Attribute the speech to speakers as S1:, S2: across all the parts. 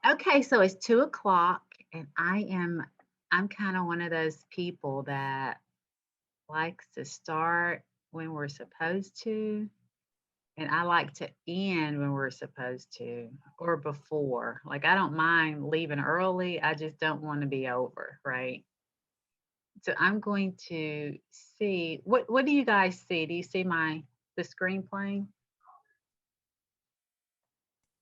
S1: Okay, so it's 2 o'clock, and I'm kind of one of those people that likes to start when we're supposed to, and I like to end when we're supposed to or before. Like I don't mind leaving early. I just don't want to be over, right? So I'm going to see what do you guys see? Do you see the screen playing?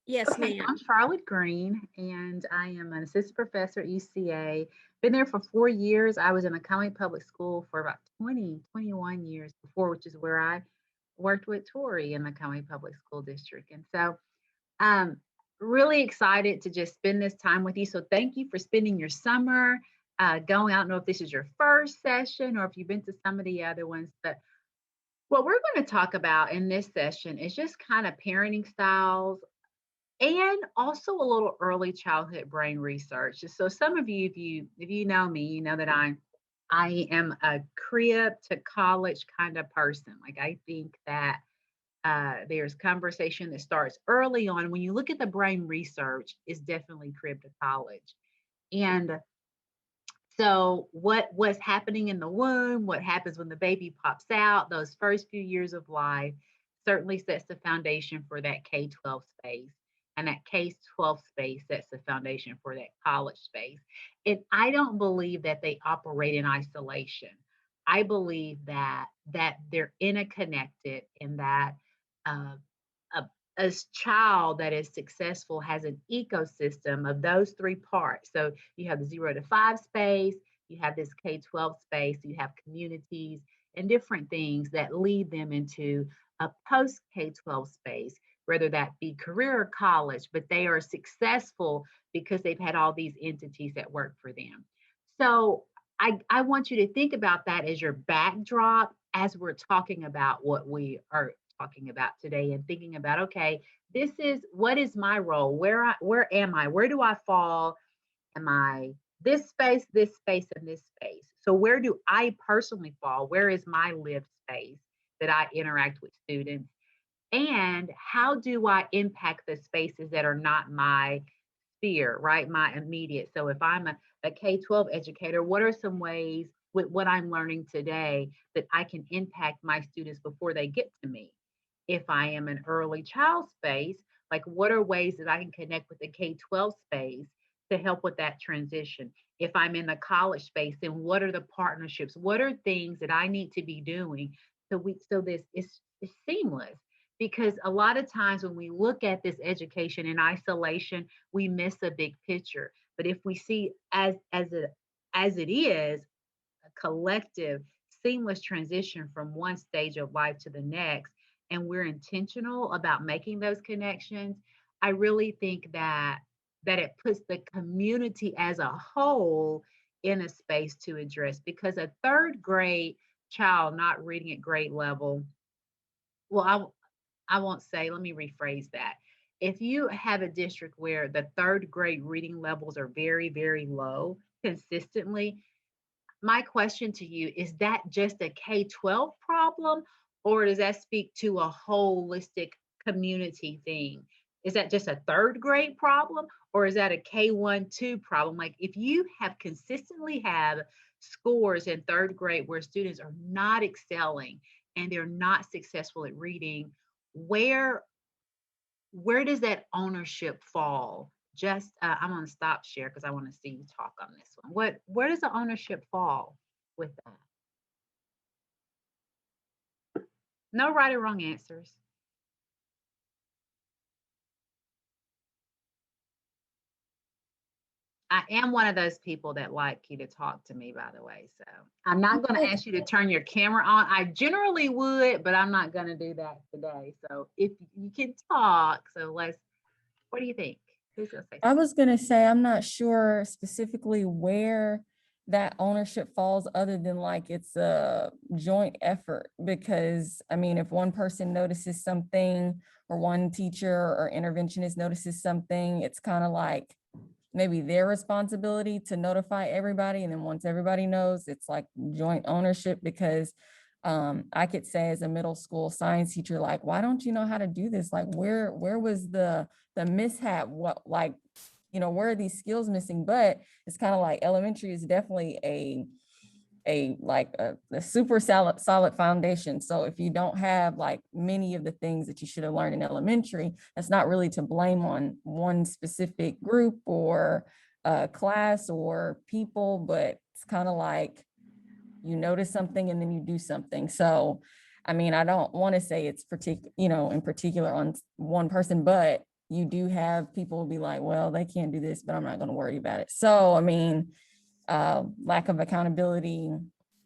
S2: Yes,
S1: Okay, so
S2: ma'am.
S1: I'm Charlotte Green, and I am an assistant professor at UCA. Been there for 4 years. I was in Macomb Public School for about 21 years before, which is where I worked with Tori in the Macomb Public School District. And so really excited to just spend this time with you. So thank you for spending your summer going out. I don't know if this is your first session or if you've been to some of the other ones, but what we're going to talk about in this session is just kind of parenting styles and also a little early childhood brain research. So some of you, if you know me, you know that I am a crib to college kind of person. Like I think that there's conversation that starts early on. When you look at the brain research, it's definitely crib to college. And so what's happening in the womb, what happens when the baby pops out, those first few years of life certainly sets the foundation for that K-12 space. And that K-12 space sets the foundation for that college space. And I don't believe that they operate in isolation. I believe that they're interconnected and that uh, a, a child that is successful has an ecosystem of those three parts. So you have the 0 to 5 space, you have this K-12 space, you have communities and different things that lead them into a post K-12 space, whether that be career or college, but they are successful because they've had all these entities that work for them. So I want you to think about that as your backdrop as we're talking about what we are talking about today and thinking about, okay, this is what is my role? Where am I? Where do I fall? Am I this space, and this space? So where do I personally fall? Where is my lived space that I interact with students? And how do I impact the spaces that are not my sphere, right? My immediate. So if I'm a K-12 educator, what are some ways with what I'm learning today that I can impact my students before they get to me? If I am an early child space, like what are ways that I can connect with the K-12 space to help with that transition? If I'm in the college space, then what are the partnerships? What are things that I need to be doing so this is seamless? Because a lot of times when we look at this education in isolation, we miss a big picture. But if we see as it is a collective seamless transition from one stage of life to the next, and we're intentional about making those connections, I really think that it puts the community as a whole in a space to address, because a third grade child not reading at grade level, well, I won't say, let me rephrase that. If you have a district where the third grade reading levels are very, very low consistently, my question to you is that just a K-12 problem, or does that speak to a holistic community thing? Is that just a third grade problem, or is that a K-1, 2 problem? Like if you have consistently have scores in third grade where students are not excelling and they're not successful at reading, where where does that ownership fall? Just I'm going to stop share because I want to see you talk on this one. Where does the ownership fall with that? No right or wrong answers. I am one of those people that like you to talk to me, by the way. So I'm not going to ask you to turn your camera on. I generally would, but I'm not going to do that today. So if you can talk, what do you think? Who's going to say
S3: I
S1: something?
S3: was going to say, I'm not sure specifically where that ownership falls other than like it's a joint effort. Because I mean, if one person notices something or one teacher or interventionist notices something, it's kind of like maybe their responsibility to notify everybody. And then once everybody knows, it's like joint ownership. Because I could say as a middle school science teacher, like, why don't you know how to do this? Like, where was the mishap? What, like, where are these skills missing? But it's kind of like elementary is definitely a super solid foundation. So if you don't have like many of the things that you should have learned in elementary, that's not really to blame on one specific group or class or people, but it's kind of like you notice something and then you do something. So I mean, I don't want to say it's in particular on one person, but you do have people be like, well, they can't do this, but I'm not going to worry about it. So I mean, lack of accountability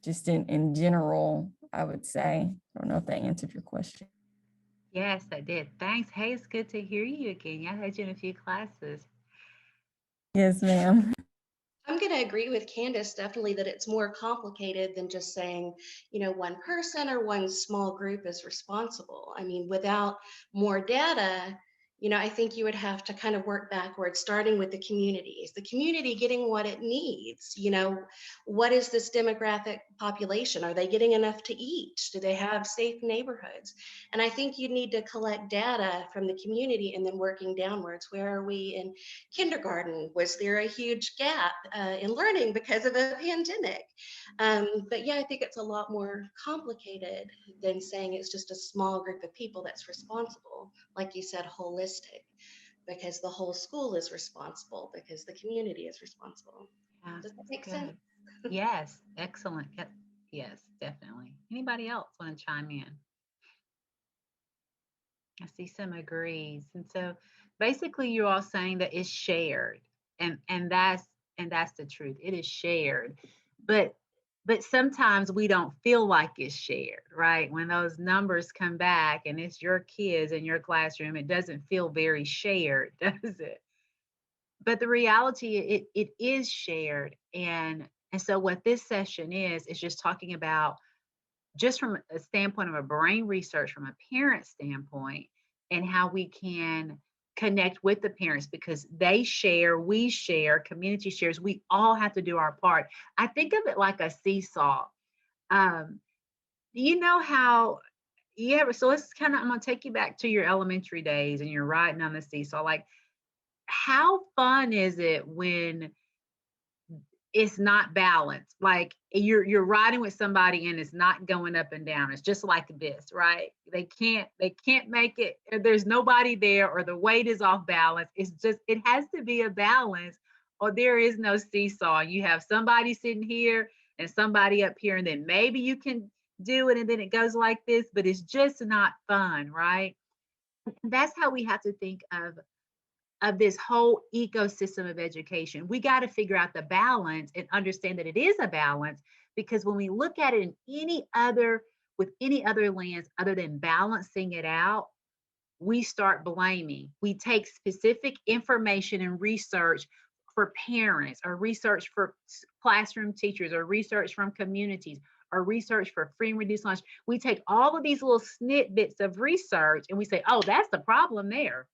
S3: just in general, I would say. I don't know if that answered your question.
S1: Yes, I did. Thanks. Hey, it's good to hear you again. Yeah, I had you in a few classes.
S3: Yes, ma'am.
S2: I'm going to agree with Candace definitely that it's more complicated than just saying, one person or one small group is responsible. I mean, without more data, I think you would have to kind of work backwards, starting with the community. Is the community getting what it needs? What is this demographic population? Are they getting enough to eat? Do they have safe neighborhoods? And I think you need to collect data from the community and then working downwards. Where are we in kindergarten? Was there a huge gap in learning because of a pandemic? But yeah, I think it's a lot more complicated than saying it's just a small group of people that's responsible. Like you said, holistic, because the whole school is responsible, because the community is responsible.
S1: Yeah,
S2: Does that
S1: that's
S2: make sense?
S1: good. Yes, excellent. Yep. Yes, definitely. Anybody else want to chime in? I see some agrees. And so basically you're all saying that it's shared, and that's the truth. It is shared. But sometimes we don't feel like it's shared, right? When those numbers come back and it's your kids in your classroom, it doesn't feel very shared, does it? But the reality, it is shared. And so what this session is just talking about, just from a standpoint of a brain research, from a parent standpoint, and how we can connect with the parents, because they share, we share, community shares, we all have to do our part. I think of it like a seesaw. um you know how you ever, so let's kind of, I'm going to take you back to your elementary days and you're riding on the seesaw. Like, how fun is it when it's not balanced? Like, you're riding with somebody and it's not going up and down. It's just like this, right? They can't make it. There's nobody there, or the weight is off balance. It's just, it has to be a balance, or there is no seesaw. You have somebody sitting here and somebody up here, and then maybe you can do it, and then it goes like this, but it's just not fun, right? And that's how we have to think of this whole ecosystem of education. We got to figure out the balance and understand that it is a balance, because when we look at it in any other, with any other lens other than balancing it out, we start blaming. We take specific information and research for parents, or research for classroom teachers, or research from communities, or research for free and reduced lunch. We take all of these little snippets of research and we say, oh, that's the problem there.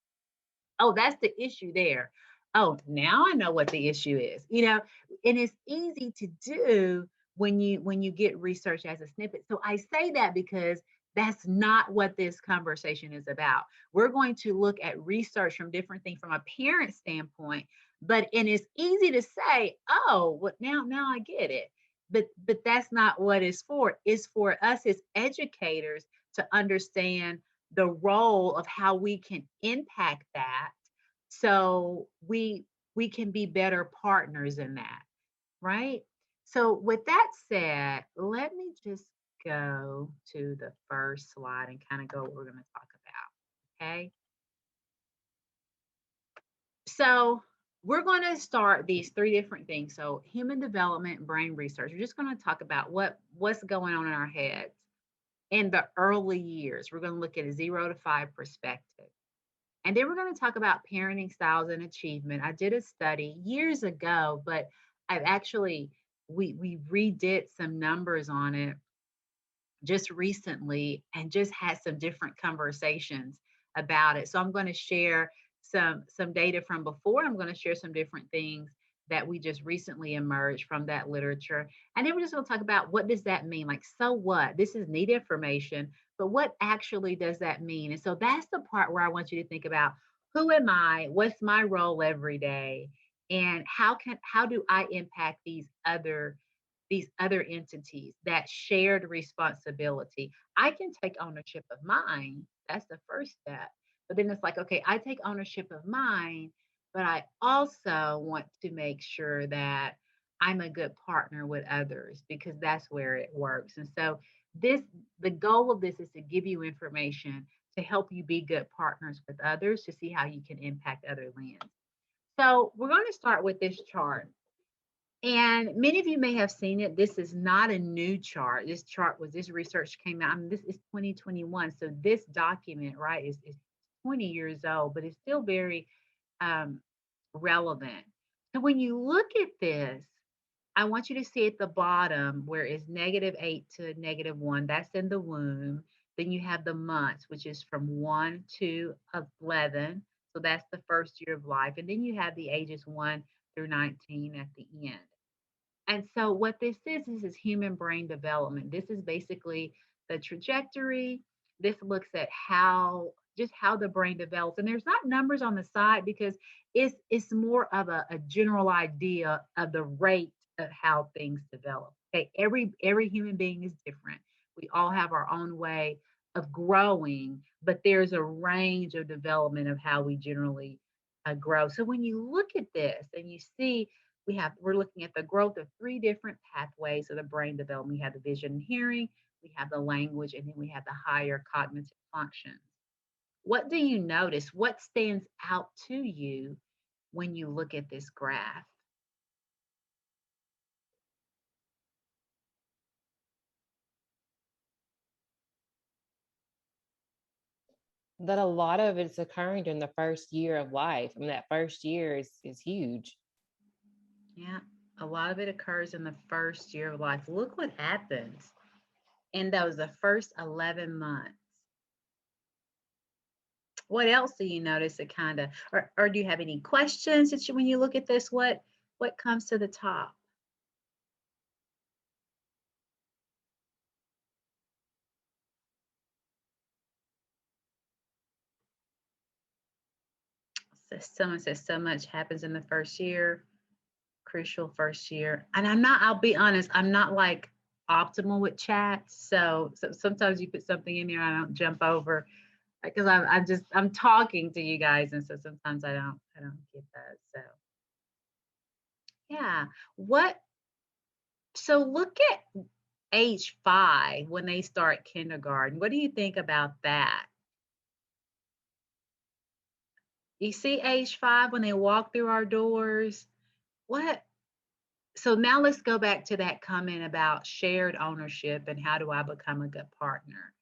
S1: Oh, that's the issue there. Oh, now I know what the issue is. And it's easy to do when you get research as a snippet. So I say that because that's not what this conversation is about. We're going to look at research from different things from a parent standpoint, and it's easy to say, oh, what, now I get it. But that's not what it's for. It's for us as educators to understand the role of how we can impact that, so we can be better partners in that, right? So with that said, let me just go to the first slide and kind of go what we're going to talk about. Okay, so we're going to start these three different things. So human development, brain research. We're just going to talk about what's going on in our heads in the early years. We're going to look at a 0 to 5 perspective. And then we're going to talk about parenting styles and achievement. I did a study years ago, but I've actually, we redid some numbers on it just recently and just had some different conversations about it. So I'm going to share some data from before. I'm going to share some different things that we just recently emerged from that literature. And then we're just going to talk about, what does that mean? Like, so what? This is neat information, but what actually does that mean? And so that's the part where I want you to think about, who am I? What's my role every day? And how do I impact these other entities, that shared responsibility? I can take ownership of mine. That's the first step. But then it's like, okay, I take ownership of mine, but I also want to make sure that I'm a good partner with others because that's where it works. And so this the goal of this is to give you information to help you be good partners with others to see how you can impact other lands. So we're going to start with this chart. And many of you may have seen it. This is not a new chart. This research came out. I mean, this is 2021. So this document, right, is 20 years old, but it's still very um, relevant. So when you look at this, I want you to see at the bottom where it's -8 to -1. That's in the womb. Then you have the months, which is from 1 to 11. So that's the first year of life. And then you have the ages 1 through 19 at the end. And so what this is human brain development. This is basically the trajectory. This looks at how the brain develops. And there's not numbers on the side because it's more of a general idea of the rate of how things develop. Okay, every human being is different. We all have our own way of growing, but there's a range of development of how we generally grow. So when you look at this and you see we're looking at the growth of three different pathways of the brain development. We have the vision and hearing, we have the language, and then we have the higher cognitive functions. What do you notice? What stands out to you when you look at this graph?
S4: That a lot of it's occurring during the first year of life. I mean, that first year is huge.
S1: Yeah, a lot of it occurs in the first year of life. Look what happens in the first 11 months. What else do you notice that kind of, or do you have any questions that when you look at this, what comes to the top? So someone says so much happens in the first year, crucial first year. And I'll be honest, I'm not like optimal with chat. So sometimes you put something in there, I don't jump over because I'm talking to you guys. And so sometimes I don't get that. So yeah. So look at age 5 when they start kindergarten. What do you think about that? You see age 5 when they walk through our doors? So now let's go back to that comment about shared ownership and how do I become a good partner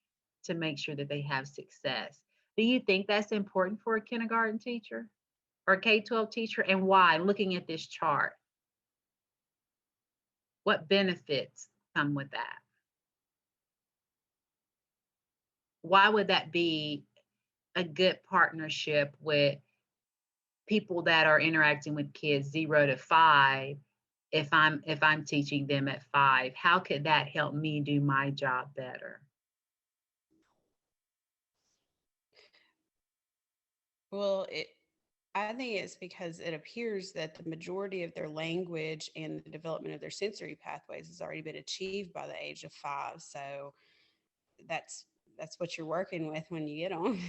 S1: to make sure that they have success. Do you think that's important for a kindergarten teacher or K-12 teacher, and why? Looking at this chart, what benefits come with that? Why would that be a good partnership with people that are interacting with kids 0 to 5 if I'm teaching them at 5? How could that help me do my job better?
S5: Well, I think it's because it appears that the majority of their language and the development of their sensory pathways has already been achieved by the age of 5. So that's what you're working with when you get them.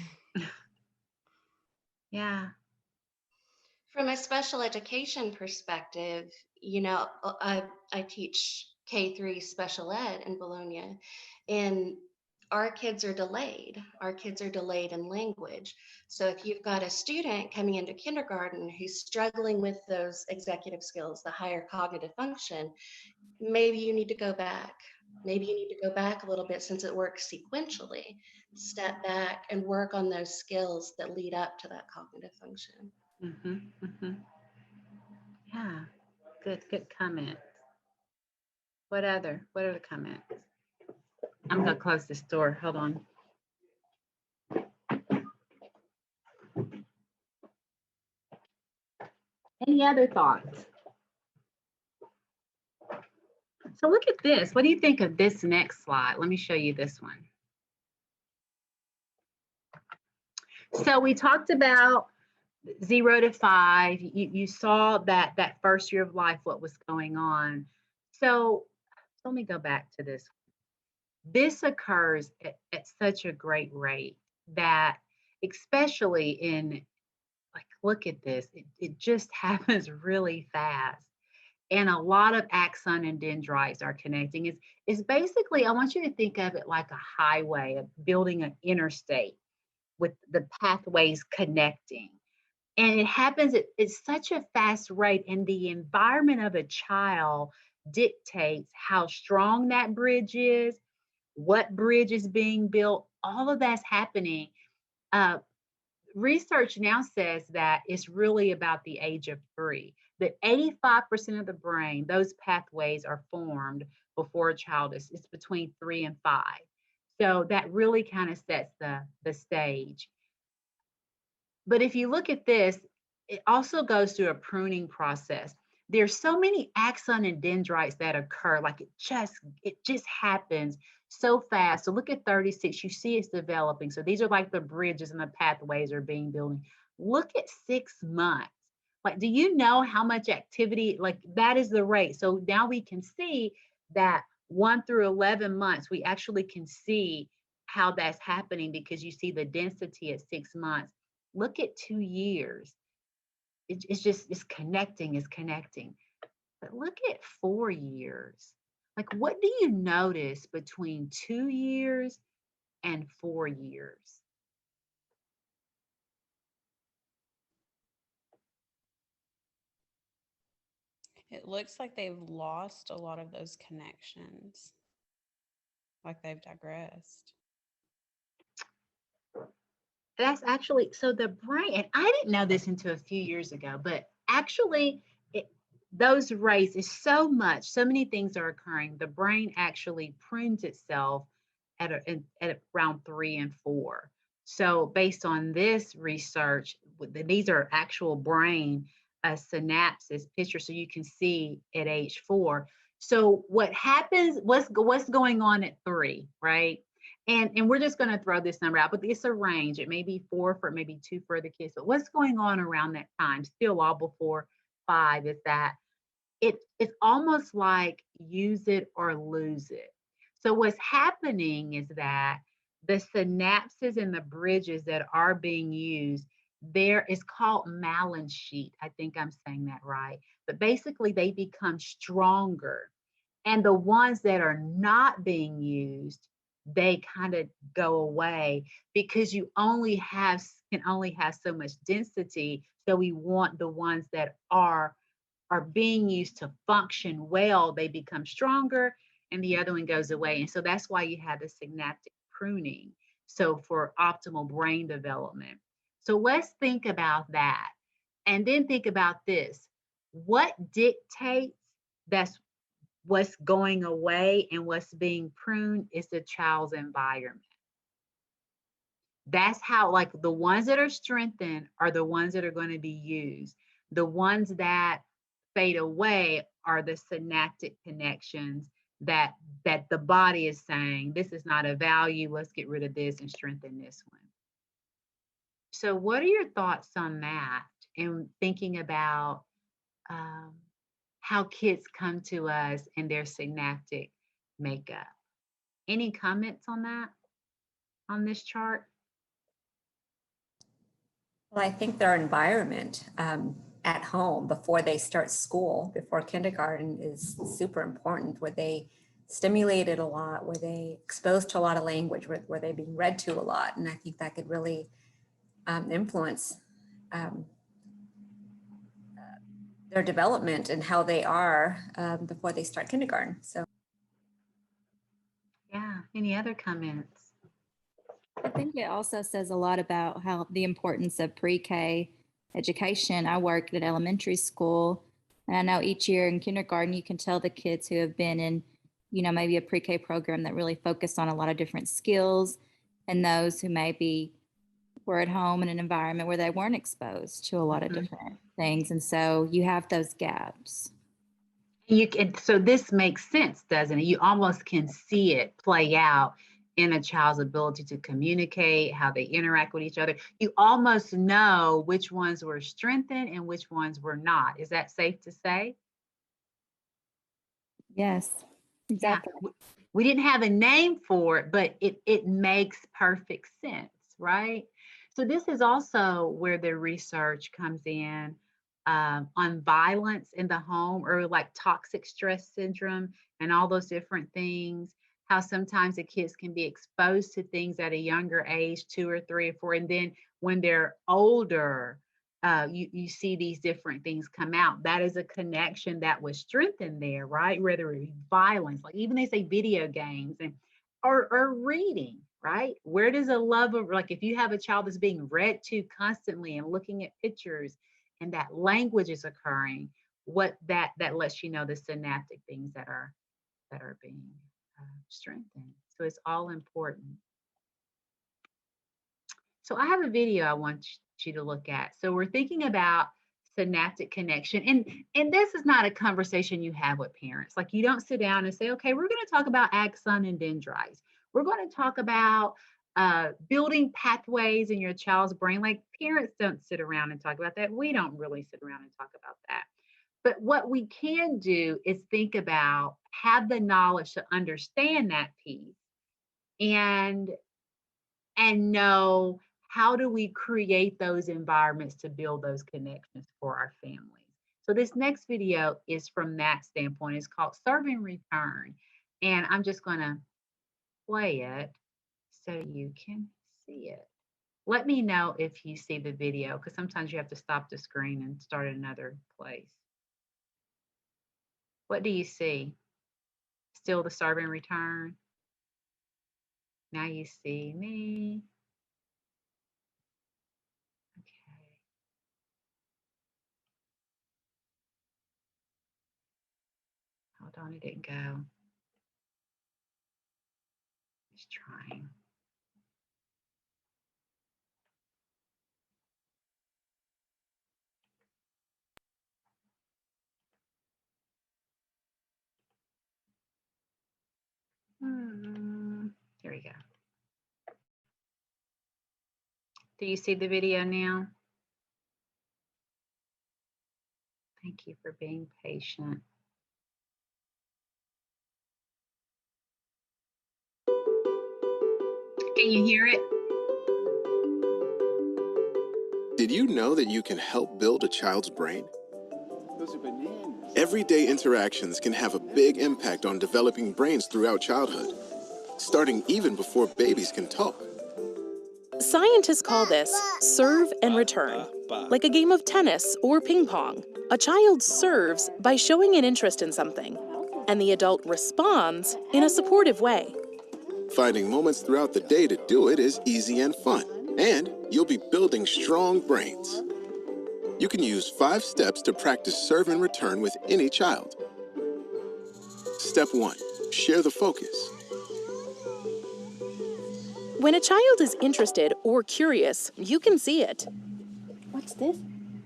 S1: Yeah.
S2: From a special education perspective, I teach K-3 special ed in Bologna, and our kids are delayed. Our kids are delayed in language. So if you've got a student coming into kindergarten who's struggling with those executive skills, the higher cognitive function, maybe you need to go back. Maybe you need to go back a little bit since it works sequentially. Step back and work on those skills that lead up to that cognitive function.
S1: Yeah, good comment. What other comments? I'm gonna close this door. Hold on. Any other thoughts? So look at this. What do you think of this next slide? Let me show you this one. So we talked about 0 to 5, you saw that first year of life, what was going on. So let me go back to this. This occurs at such a great rate that, especially in, like, look at this, it just happens really fast. And a lot of axon and dendrites are connecting. It's basically, I want you to think of it like a highway, of building an interstate with the pathways connecting. And it happens at such a fast rate, and the environment of a child dictates how strong that bridge is, what bridge is being built. All of that's happening. Uh, Research now says that it's really about the age of 3, that 85% of the brain, those pathways are formed before a child is, it's between 3 and 5. So that really kind of sets the stage. But if you look at this, it also goes through a pruning process. There's so many axon and dendrites that occur, like it just happens so fast. So look at 36, you see it's developing. So these are like the bridges and the pathways are being built. Look at 6 months. Like, do you know how much activity, like that is the rate. So now we can see that 1 through 11 months, we actually can see how that's happening because you see the density at 6 months. Look at 2 years. It's just, it's connecting. But look at 4 years. Like, what do you notice between 2 years and 4 years?
S5: It looks like they've lost a lot of those connections, like they've digressed.
S1: That's actually, so the brain, and I didn't know this until a few years ago, but actually, it, those rates is so much, so many things are occurring. The brain actually prunes itself at around 3 and 4. So based on this research, these are actual brain synapses pictures, so you can see at age 4. So what happens? What's going on at 3, right? And we're just going to throw this number out, but it's a range. It may be 4 for, maybe 2 for the kids. But what's going on around that time, still all before 5, is that it's almost like use it or lose it. So what's happening is that the synapses and the bridges that are being used, there is called Malin sheet. I think I'm saying that right. But basically, they become stronger. And the ones that are not being used, they kind of go away because you can only have so much density. So we want the ones that are being used to function well, they become stronger, and the other one goes away. And so that's why you have the synaptic pruning. So for optimal brain development. So let's think about that. And then think about this. What dictates that's what's going away and what's being pruned is the child's environment. That's how, like, the ones that are strengthened are the ones that are going to be used. The ones that fade away are the synaptic connections that the body is saying, this is not a value, let's get rid of this and strengthen this one. So what are your thoughts on that, and thinking about how kids come to us and their synaptic makeup? Any comments on that, on this chart?
S6: Well, I think their environment at home before they start school, before kindergarten, is super important. Were they stimulated a lot? Were they exposed to a lot of language? Were they being read to a lot? And I think that could really influence their development and how they are before they start kindergarten. So,
S1: Yeah, any other comments?
S7: I think it also says a lot about how the importance of pre-K education. I worked at elementary school, and I know each year in kindergarten, you can tell the kids who have been in, maybe a pre-K program that really focused on a lot of different skills, and those who maybe were at home in an environment where they weren't exposed to a lot of different things. And so you have those gaps.
S1: You can, so this makes sense, doesn't it? You almost can see it play out in a child's ability to communicate, how they interact with each other. You almost know which ones were strengthened and which ones were not. Is that safe to say?
S7: Yes,
S1: Yeah.
S7: exactly.
S1: We didn't have a name for it, but it makes perfect sense, right? So this is also where the research comes in on violence in the home, or like toxic stress syndrome and all those different things. How sometimes the kids can be exposed to things at a younger age, 2 or 3 or 4, and then when they're older, you see these different things come out. That is a connection that was strengthened there, right? Whether it be violence, like even they say video games and or reading, right? Where does a love of, like if you have a child that's being read to constantly and looking at pictures and that language is occurring, what that lets you know the synaptic things that are being strengthened. So it's all important. So I have a video I want you to look at. So we're thinking about synaptic connection, and this is not a conversation you have with parents. Like you don't sit down and say, okay, we're going to talk about axon and dendrites. We're going to talk about building pathways in your child's brain. Like parents don't sit around and talk about that. We don't really sit around and talk about that. But what we can do is think about, have the knowledge to understand that piece and know how do we create those environments to build those connections for our families. So this next video is from that standpoint. It's called Serve and Return. And I'm just going to play it so you can see it. Let me know if you see the video, because sometimes you have to stop the screen and start at another place. What do you see? Still the Serve and Return? Now you see me. Okay. Hold on, it didn't go. Just trying. Here we go. Do you see the video now? Thank you for being patient. Can you hear it?
S8: Did you know that you can help build a child's brain?
S9: Those are bananas.
S8: Everyday interactions can have a big impact on developing brains throughout childhood, starting even before babies can talk.
S10: Scientists call this serve and return. Like a game of tennis or ping pong, a child serves by showing an interest in something, and the adult responds in a supportive way.
S8: Finding moments throughout the day to do it is easy and fun, and you'll be building strong brains. You can use 5 steps to practice serve and return with any child. Step 1, share the focus.
S10: When a child is interested or curious, you can see it.
S11: What's this?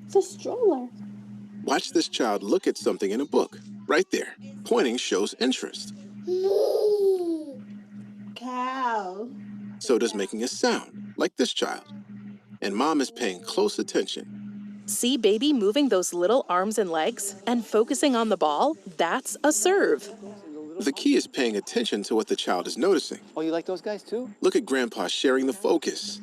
S11: It's a stroller.
S8: Watch this child look at something in a book. Right there. Pointing shows interest.
S11: Cow.
S8: So does making a sound, like this child. And mom is paying close attention.
S10: See baby moving those little arms and legs and focusing on the ball? That's a serve.
S8: The key is paying attention to what the child is noticing.
S9: Oh, you like those guys too?
S8: Look at Grandpa sharing the focus.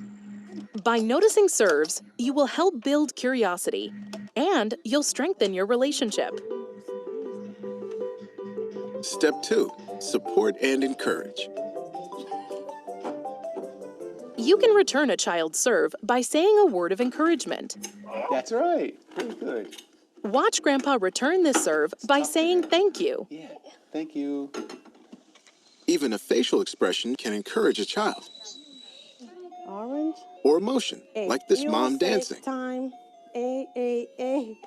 S10: By noticing serves, you will help build curiosity, and you'll strengthen your relationship.
S8: Step 2, support and encourage.
S10: You can return a child's serve by saying a word of encouragement.
S9: That's right. Pretty good.
S10: Watch Grandpa return this serve by saying thank you.
S9: Yeah, thank you.
S8: Even a facial expression can encourage a child.
S11: Orange.
S8: Or emotion, like this mom dancing.
S11: Time. A.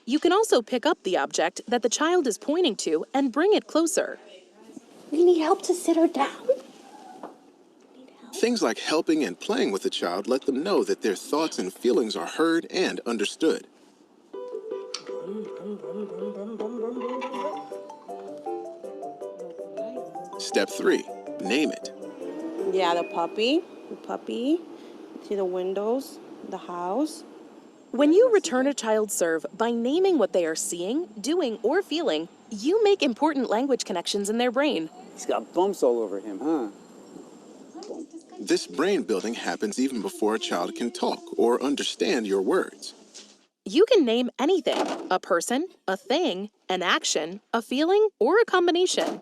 S10: You can also pick up the object that the child is pointing to and bring it closer.
S11: We need help to sit her down.
S8: Things like helping and playing with the child let them know that their thoughts and feelings are heard and understood. Step 3, name it.
S11: Yeah, the puppy. See the windows, the house.
S10: When you return a child's serve by naming what they are seeing, doing, or feeling, you make important language connections in their brain.
S9: He's got bumps all over him, huh?
S8: This brain building happens even before a child can talk or understand your words.
S10: You can name anything: a person, a thing, an action, a feeling, or a combination.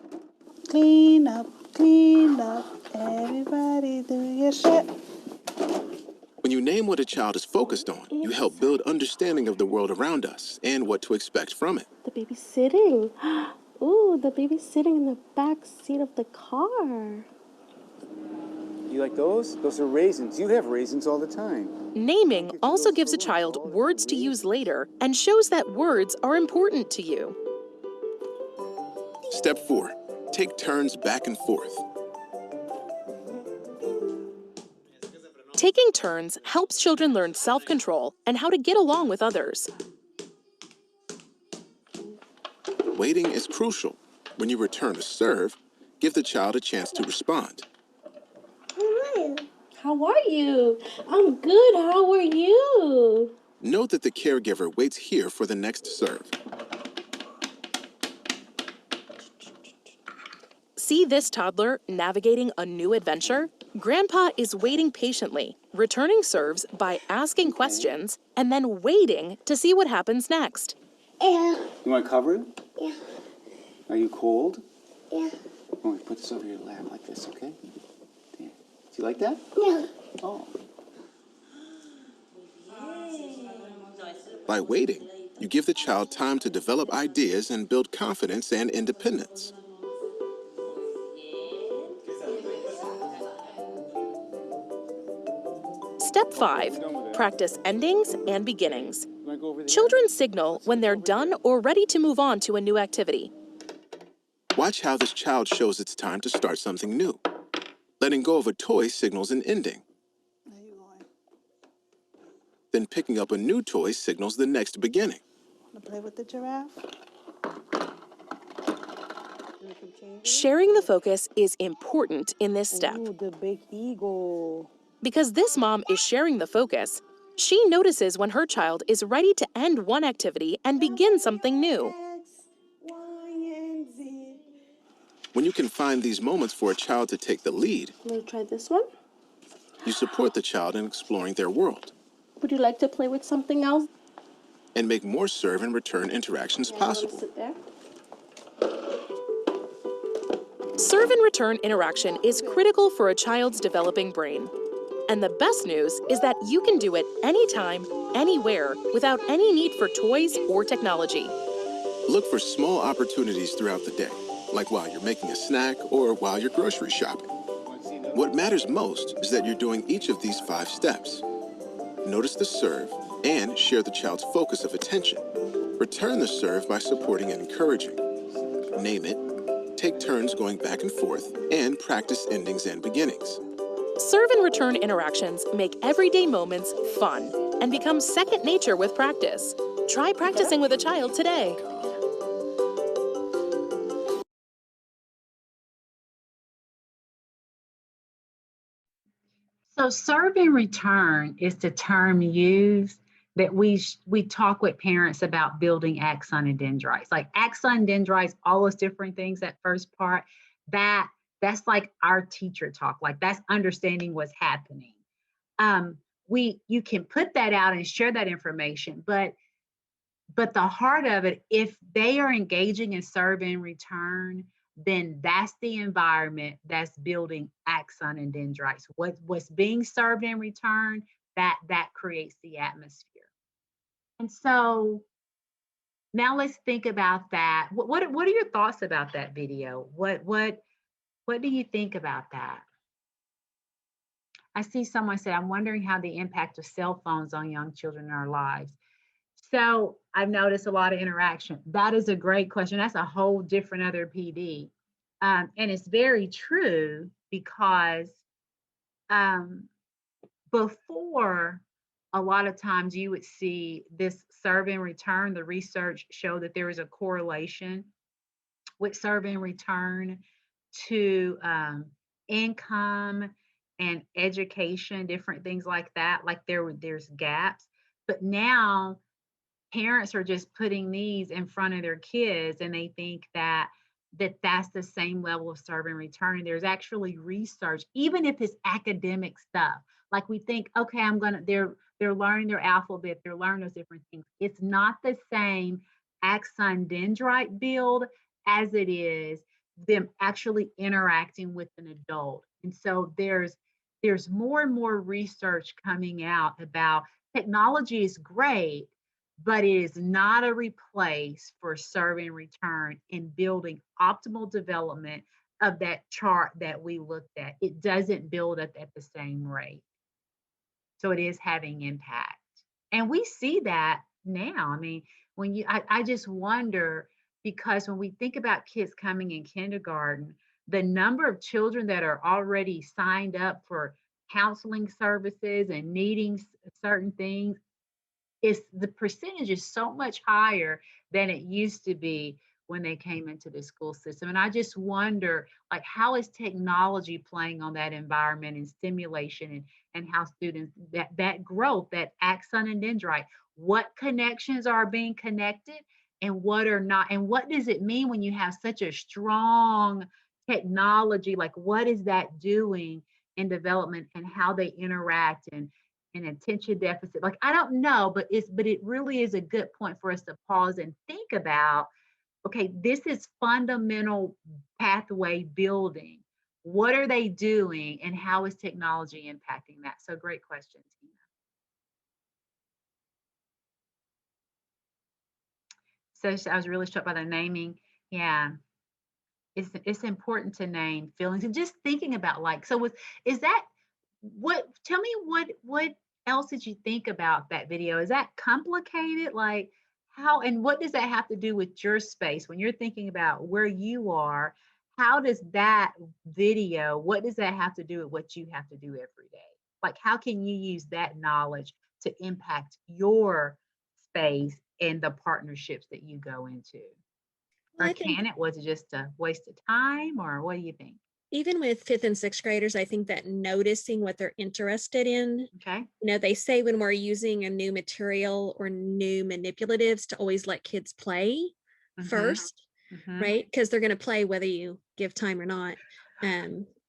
S11: Clean up, everybody do your shit.
S8: When you name what a child is focused on, you help build understanding of the world around us and what to expect from it.
S11: The baby's sitting. Ooh, the baby's sitting in the back seat of the car.
S9: You like those? Those are raisins. You have raisins all the time.
S10: Naming also gives a child words to use later and shows that words are important to you.
S8: Step 4. Take turns back and forth.
S10: Taking turns helps children learn self-control and how to get along with others.
S8: Waiting is crucial. When you return a serve, give the child a chance to respond.
S11: How are you? I'm good. How are you?
S8: Note that the caregiver waits here for the next serve.
S10: See this toddler navigating a new adventure? Grandpa is waiting patiently, returning serves by asking questions and then waiting to see what happens next.
S11: Yeah.
S9: You want to cover it?
S11: Yeah.
S9: Are you cold?
S11: Yeah.
S9: I'm going to put this over your lap like this, okay? There. Do you like that?
S11: Yeah.
S9: Oh.
S8: By waiting, you give the child time to develop ideas and build confidence and independence.
S10: Step 5. Practice endings and beginnings. Children signal when they're done or ready to move on to a new activity.
S8: Watch how this child shows it's time to start something new. Letting go of a toy signals an ending. Then picking up a new toy signals the next beginning.
S11: Want to play with the giraffe?
S10: Sharing the focus is important in this step.
S11: Ooh, the big eagle.
S10: Because this mom is sharing the focus, she notices when her child is ready to end one activity and begin something new.
S11: X, Y, and Z.
S8: When you can find these moments for a child to take the lead,
S11: I'm going to try this one.
S8: you support the child in exploring their world
S11: Would you like to play with something else?
S8: and make more serve and return interactions
S11: Yeah, you wanna
S8: possible.
S11: sit there?
S10: Serve and return interaction is critical for a child's developing brain. And the best news is that you can do it anytime, anywhere, without any need for toys or technology.
S8: Look for small opportunities throughout the day, like while you're making a snack or while you're grocery shopping. What matters most is that you're doing each of these 5 steps. Notice the serve and share the child's focus of attention. Return the serve by supporting and encouraging. Name it, take turns going back and forth, and practice endings and beginnings.
S10: Serve and return interactions make everyday moments fun and become second nature with practice. Try practicing with a child today.
S1: So serve and return is the term used that we talk with parents about building axon and dendrites. Like axon and dendrites, all those different things, that first part, that's like our teacher talk, like that's understanding what's happening. You can put that out and share that information, but the heart of it, if they are engaging in serve and return, then that's the environment that's building axon and dendrites. What's being served in return, that creates the atmosphere. And so now let's think about that. What are your thoughts about that video? What do you think about that? I see someone said, I'm wondering how the impact of cell phones on young children in our lives. So I've noticed a lot of interaction. That is a great question. That's a whole different other PD. And it's very true because before, a lot of times you would see this serve and return. The research showed that there is a correlation with serve and return to income and education, different things like that. Like there's gaps, but now parents are just putting these in front of their kids, and they think that's the same level of serve and return. There's actually research, even if it's academic stuff. Like we think, okay, they're learning their alphabet, they're learning those different things. It's not the same axon dendrite build as it is them actually interacting with an adult. And so there's more and more research coming out about technology is great, but it is not a replace for serve and return in building optimal development of that chart that we looked at. It doesn't build up at the same rate. So it is having impact. And we see that now. I mean, I just wonder, because when we think about kids coming in kindergarten, the number of children that are already signed up for counseling services and needing certain things, the percentage is so much higher than it used to be when they came into the school system. And I just wonder, like, how is technology playing on that environment and stimulation, and how students, that growth, that axon and dendrite, what connections are being connected and what are not, and what does it mean when you have such a strong technology? Like, what is that doing in development and how they interact and attention deficit? Like, I don't know, but it really is a good point for us to pause and think about. Okay, this is fundamental pathway building. What are they doing, and how is technology impacting that? So great question, Tina. So I was really struck by the naming. Yeah, it's important to name feelings, and just thinking about, like, so is that what? Tell me what else did you think about that video? Is that complicated? Like, how, and what does that have to do with your space when you're thinking about where you are? How does that video, what does that have to do with what you have to do every day? Like, how can you use that knowledge to impact your space and the partnerships that you go into?
S12: Well,
S1: Or
S12: I think
S1: can it, was it just a waste of time, or what do you think?
S12: even with fifth and sixth graders, I think that noticing what they're interested in,
S1: Okay.
S12: they say when we're using a new material or new manipulatives to always let kids play first, right? Because they're going to play whether you give time or not.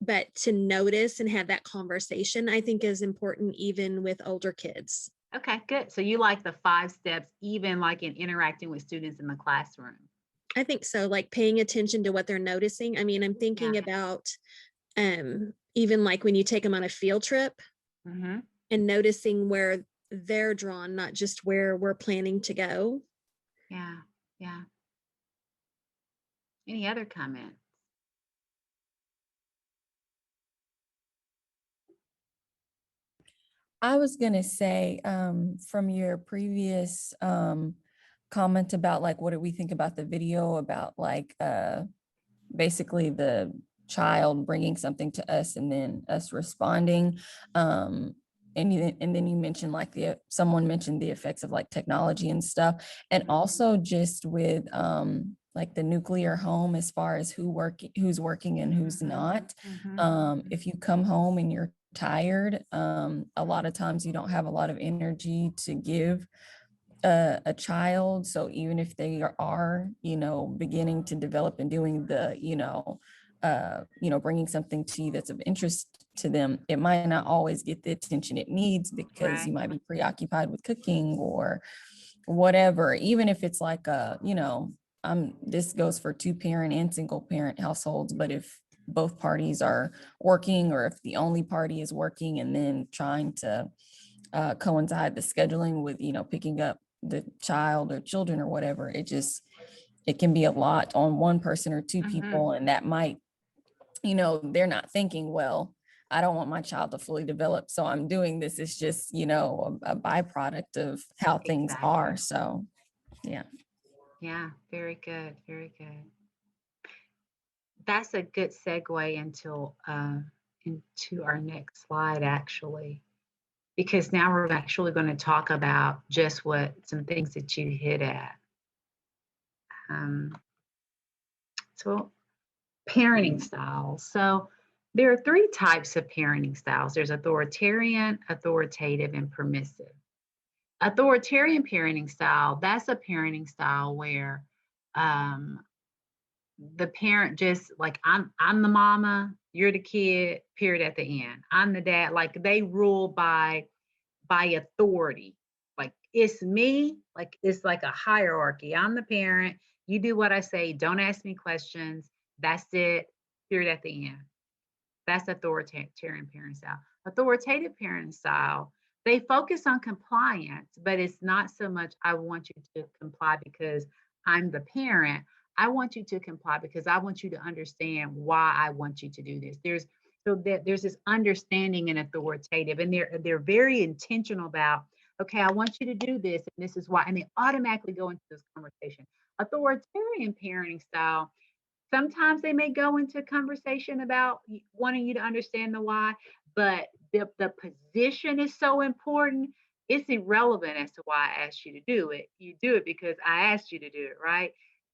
S12: But to notice and have that conversation, I think, is important even with older kids.
S1: Okay, good. So you like the 5 steps, even like in interacting with students in the classroom?
S12: I think so, like paying attention to what they're noticing. I mean, I'm thinking about even like when you take them on a field trip and noticing where they're drawn, not just where we're planning to go.
S1: Yeah, yeah. Any other comments?
S3: I was gonna say, from your previous comment about like, what do we think about the video about like basically the child bringing something to us and then us responding. And then you mentioned like someone mentioned the effects of like technology and stuff, and also just with like the nuclear home, as far as who's working and who's not. If you come home and you're tired, a lot of times you don't have a lot of energy to give a child. So even if they are, beginning to develop and doing the, bringing something to you that's of interest to them, it might not always get the attention it needs because you might be preoccupied with cooking or whatever. Even if it's like this goes for 2-parent and single parent households, but if both parties are working, or if the only party is working and then trying to coincide the scheduling with, picking up the child or children or whatever, it can be a lot on one person or 2 people. And that might, they're not thinking, well, I don't want my child to fully develop, so I'm doing this. It's just, a byproduct of how things are. So, yeah.
S1: Yeah, very good. Very good. That's a good segue into our next slide, actually, because now we're actually going to talk about just some things that you hit at. So parenting styles. So There are three types of parenting styles. There's authoritarian, authoritative, and permissive. Authoritarian parenting style, that's a parenting style where um, the parent just like I'm the mama, you're the kid, period at the end. I'm the dad. Like they rule by authority. Like it's me, like it's like a hierarchy. I'm the parent. You do what I say. Don't ask me questions. That's it. Period at the end. That's authoritarian parent style. Authoritative parent style, they focus on compliance, but it's not so much I want you to comply because I'm the parent. I want you to comply because I want you to understand why I want you to do this. There's this understanding and authoritative, and they're very intentional about, okay, I want you to do this, and this is why, and they automatically go into this conversation. Authoritarian parenting style, sometimes they may go into conversation about wanting you to understand the why, but the position is so important. It's irrelevant as to why I asked you to do it. You do it because I asked you to do it, right?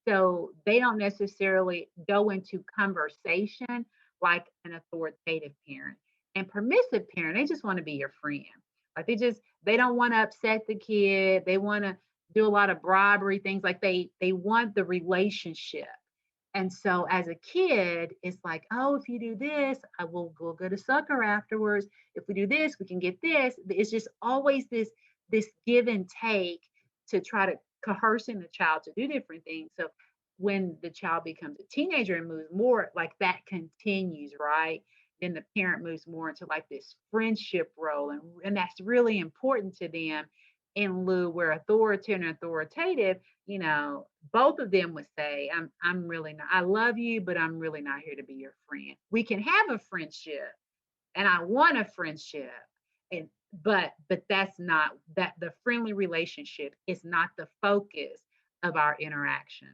S1: So they don't necessarily go into conversation like an authoritative parent. And permissive parent, they just want to be your friend. Like they don't want to upset the kid. They want to do a lot of bribery, things like they want the relationship. And so as a kid, it's like, oh, if you do this, I will go get a sucker afterwards. If we do this, we can get this. It's just always this give and take to try to coercing the child to do different things. So when the child becomes a teenager and moves more, like that continues, right? Then the parent moves more into like this friendship role. And that's really important to them in lieu where authoritarian and authoritative, both of them would say, I'm really not, I love you, but I'm really not here to be your friend. We can have a friendship and I want a friendship. And but that's not that the friendly relationship is not the focus of our interaction.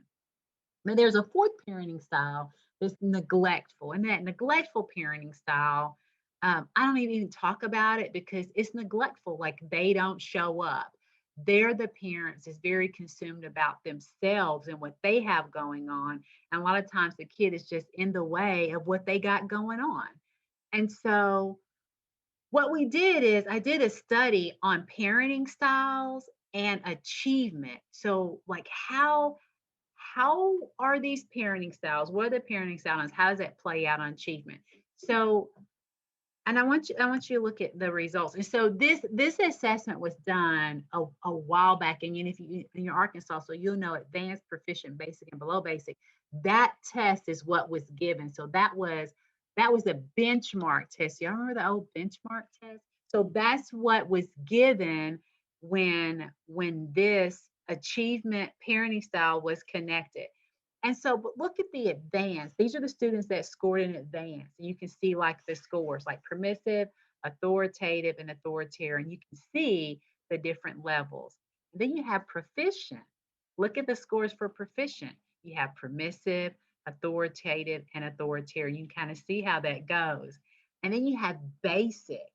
S1: Now there's a fourth parenting style that's neglectful. And that neglectful parenting style, I don't even talk about it because it's neglectful. Like they don't show up. They're the parents is very consumed about themselves and what they have going on. And a lot of times the kid is just in the way of what they got going on. And so what we did is I did a study on parenting styles and achievement. So like how are these parenting styles? What are the parenting styles? How does that play out on achievement? So, and I want you to look at the results. And so this assessment was done a while back. And if you in your Arkansas, so you'll know advanced, proficient, basic, and below basic. That test is what was given. So that was a benchmark test. Y'all remember the old benchmark test? So that's what was given when this achievement parenting style was connected. And so, but look at the advance. These are the students that scored in advance. You can see like the scores, like permissive, authoritative, and authoritarian. You can see the different levels. Then you have proficient. Look at the scores for proficient. You have permissive, authoritative, and authoritarian. You can kind of see how that goes. And then you have basic.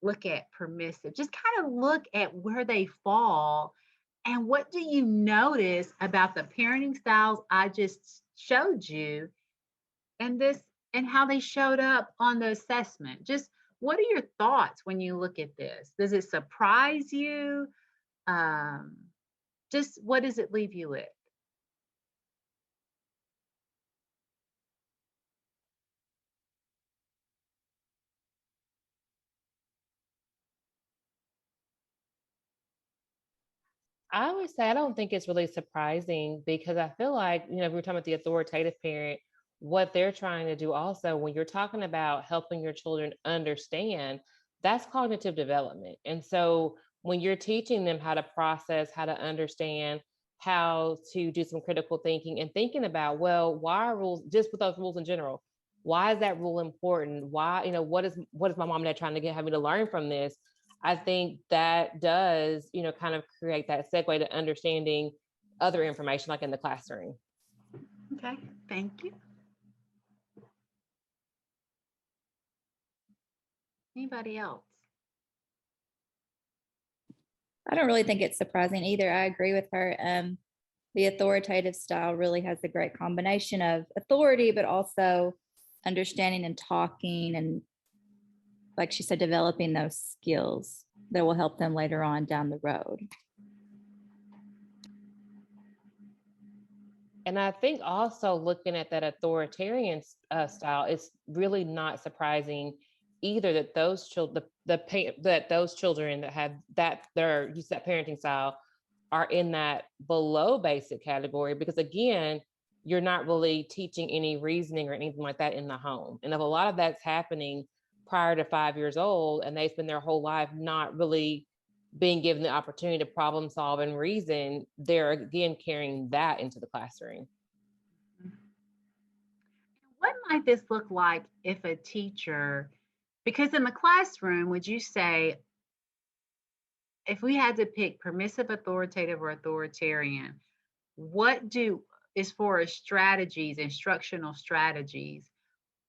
S1: Look at permissive. Just kind of look at where they fall. And what do you notice about the parenting styles I just showed you and how they showed up on the assessment? Just what are your thoughts when you look at this? Does it surprise you? Just what does it leave you with?
S4: I would say I don't think it's really surprising because I feel like, we were talking about the authoritative parent, what they're trying to do also when you're talking about helping your children understand, that's cognitive development. And so when you're teaching them how to process, how to understand, how to do some critical thinking and thinking about, well, why are rules just with those rules in general? Why is that rule important? Why, what is my mom and dad trying to have me to learn from this? I think that does, kind of create that segue to understanding other information like in the classroom.
S1: Okay, thank you. Anybody else?
S7: I don't really think it's surprising either. I agree with her. The authoritative style really has a great combination of authority, but also understanding and talking, and like she said, developing those skills that will help them later on down the road.
S4: And I think also looking at that authoritarian style, it's really not surprising either that those children, that those children that have that their use that parenting style are in that below basic category, because again, you're not really teaching any reasoning or anything like that in the home. And if a lot of that's happening prior to 5 years old, and they spend their whole life not really being given the opportunity to problem solve and reason, they're again carrying that into the classroom.
S1: What might this look like if a teacher, because in the classroom, would you say, if we had to pick permissive, authoritative, or authoritarian, what do, as far as strategies, instructional strategies,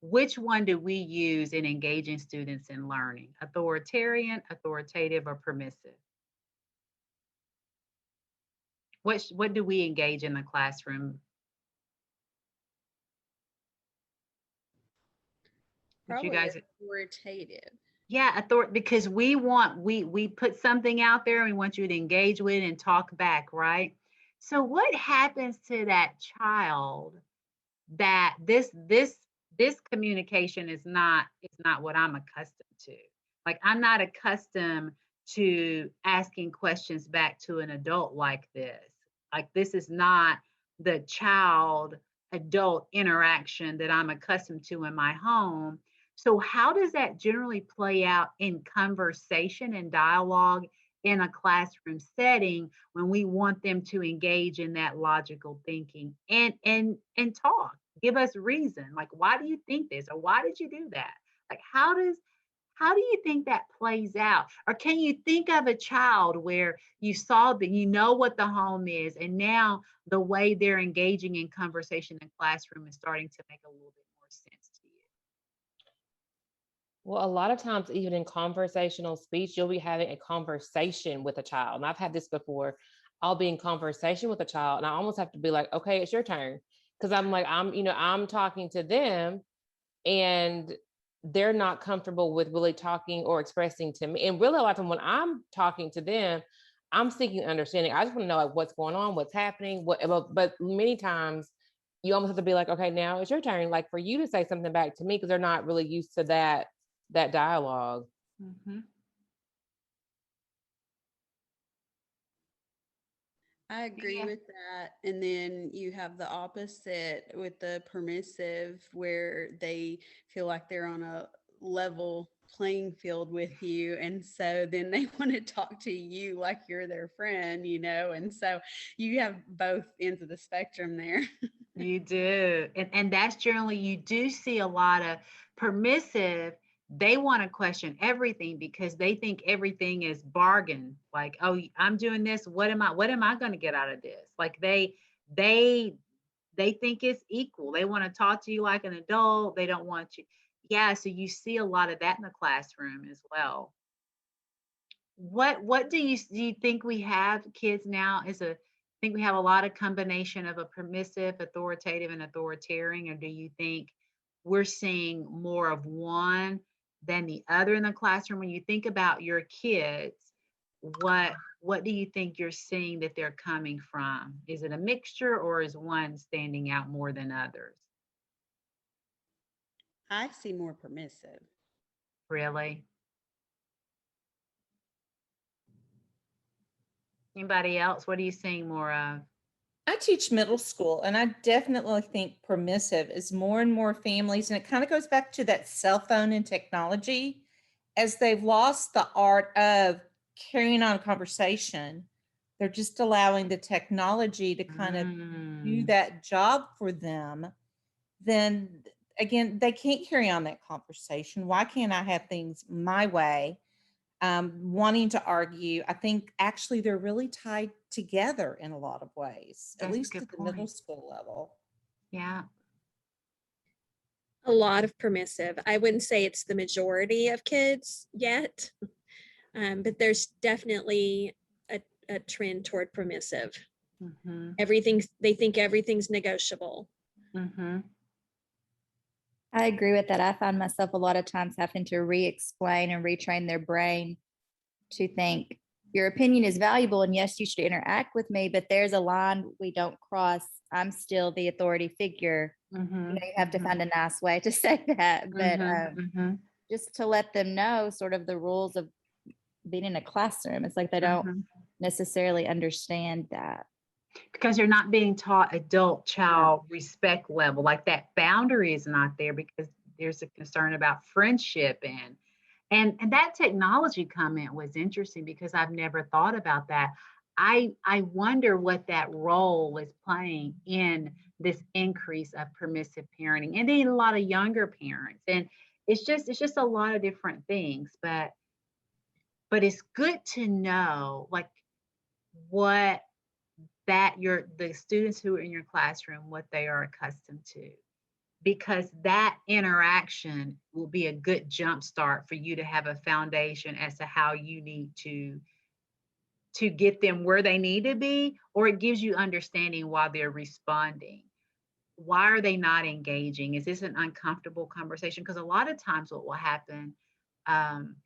S1: which one do we use in engaging students in learning? Authoritarian, authoritative, or permissive? What do we engage in the classroom? Would you
S5: Probably
S1: guys?
S5: authoritative.
S1: Yeah, because we put something out there and we want you to engage with and talk back, right? So what happens to that child that this communication is not what I'm accustomed to? Like, I'm not accustomed to asking questions back to an adult like this. Like, this is not the child adult interaction that I'm accustomed to in my home. So how does that generally play out in conversation and dialogue in a classroom setting when we want them to engage in that logical thinking and talk? Give us reason. Like, why do you think this? Or why did you do that? Like, how do you think that plays out? Or can you think of a child where you saw that you know what the home is, and now the way they're engaging in conversation in classroom is starting to make a little bit more sense to you?
S4: Well, a lot of times, even in conversational speech, you'll be having a conversation with a child. And I've had this before. I'll be in conversation with a child and I almost have to be like, okay, it's your turn. Because I'm like, I'm talking to them and they're not comfortable with really talking or expressing to me. And really a lot of time when I'm talking to them, I'm seeking understanding. I just want to know like what's going on, what's happening, but many times you almost have to be like, okay, now it's your turn. Like for you to say something back to me, because they're not really used to that dialogue.
S1: Mm-hmm.
S5: I agree
S1: Yeah.
S5: with that. And then you have the opposite with the permissive, where they feel like they're on a level playing field with you. And so then they want to talk to you like you're their friend, And so you have both ends of the spectrum there.
S1: You do. And that's generally, you do see a lot of permissive. They want to question everything because they think everything is bargain. Like, oh, I'm doing this. What am I going to get out of this? Like they think it's equal. They want to talk to you like an adult. They don't want you. Yeah, so you see a lot of that in the classroom as well. What do you think we have kids now think we have a lot of combination of a permissive, authoritative, and authoritarian, or do you think we're seeing more of one than the other in the classroom? When you think about your kids, what do you think you're seeing that they're coming from? Is it a mixture or is one standing out more than others?
S5: I see more permissive.
S1: Really? Anybody else? What are you seeing more of?
S13: I teach middle school, and I definitely think permissive is more and more families, and it kind of goes back to that cell phone and technology, as they've lost the art of carrying on a conversation. They're just allowing the technology to kind of do that job for them. Then again, they can't carry on that conversation. Why can't I have things my way? Wanting to argue. I think actually they're really tied together in a lot of ways, at
S1: That's a
S13: least
S1: good
S13: at the middle
S1: point.
S13: school level.
S1: Yeah.
S12: A lot of permissive. I wouldn't say it's the majority of kids yet, but there's definitely a trend toward permissive.
S1: Mm-hmm.
S12: They think everything's negotiable.
S1: Mm-hmm.
S7: I agree with that. I find myself a lot of times having to re-explain and retrain their brain to think your opinion is valuable and yes, you should interact with me, but there's a line we don't cross. I'm still the authority figure. You have to find a nice way to say that, but just to let them know sort of the rules of being in a classroom. It's like they don't necessarily understand that.
S1: Because you're not being taught adult child respect level, like that boundary is not there because there's a concern about friendship and that technology comment was interesting because I've never thought about that. I wonder what that role is playing in this increase of permissive parenting and then a lot of younger parents. And it's just a lot of different things, but it's good to know like what the students who are in your classroom, what they are accustomed to, because that interaction will be a good jump start for you to have a foundation as to how you need to get them where they need to be, or it gives you understanding while they're responding. Why are they not engaging? Is this an uncomfortable conversation? Because a lot of times what will happen,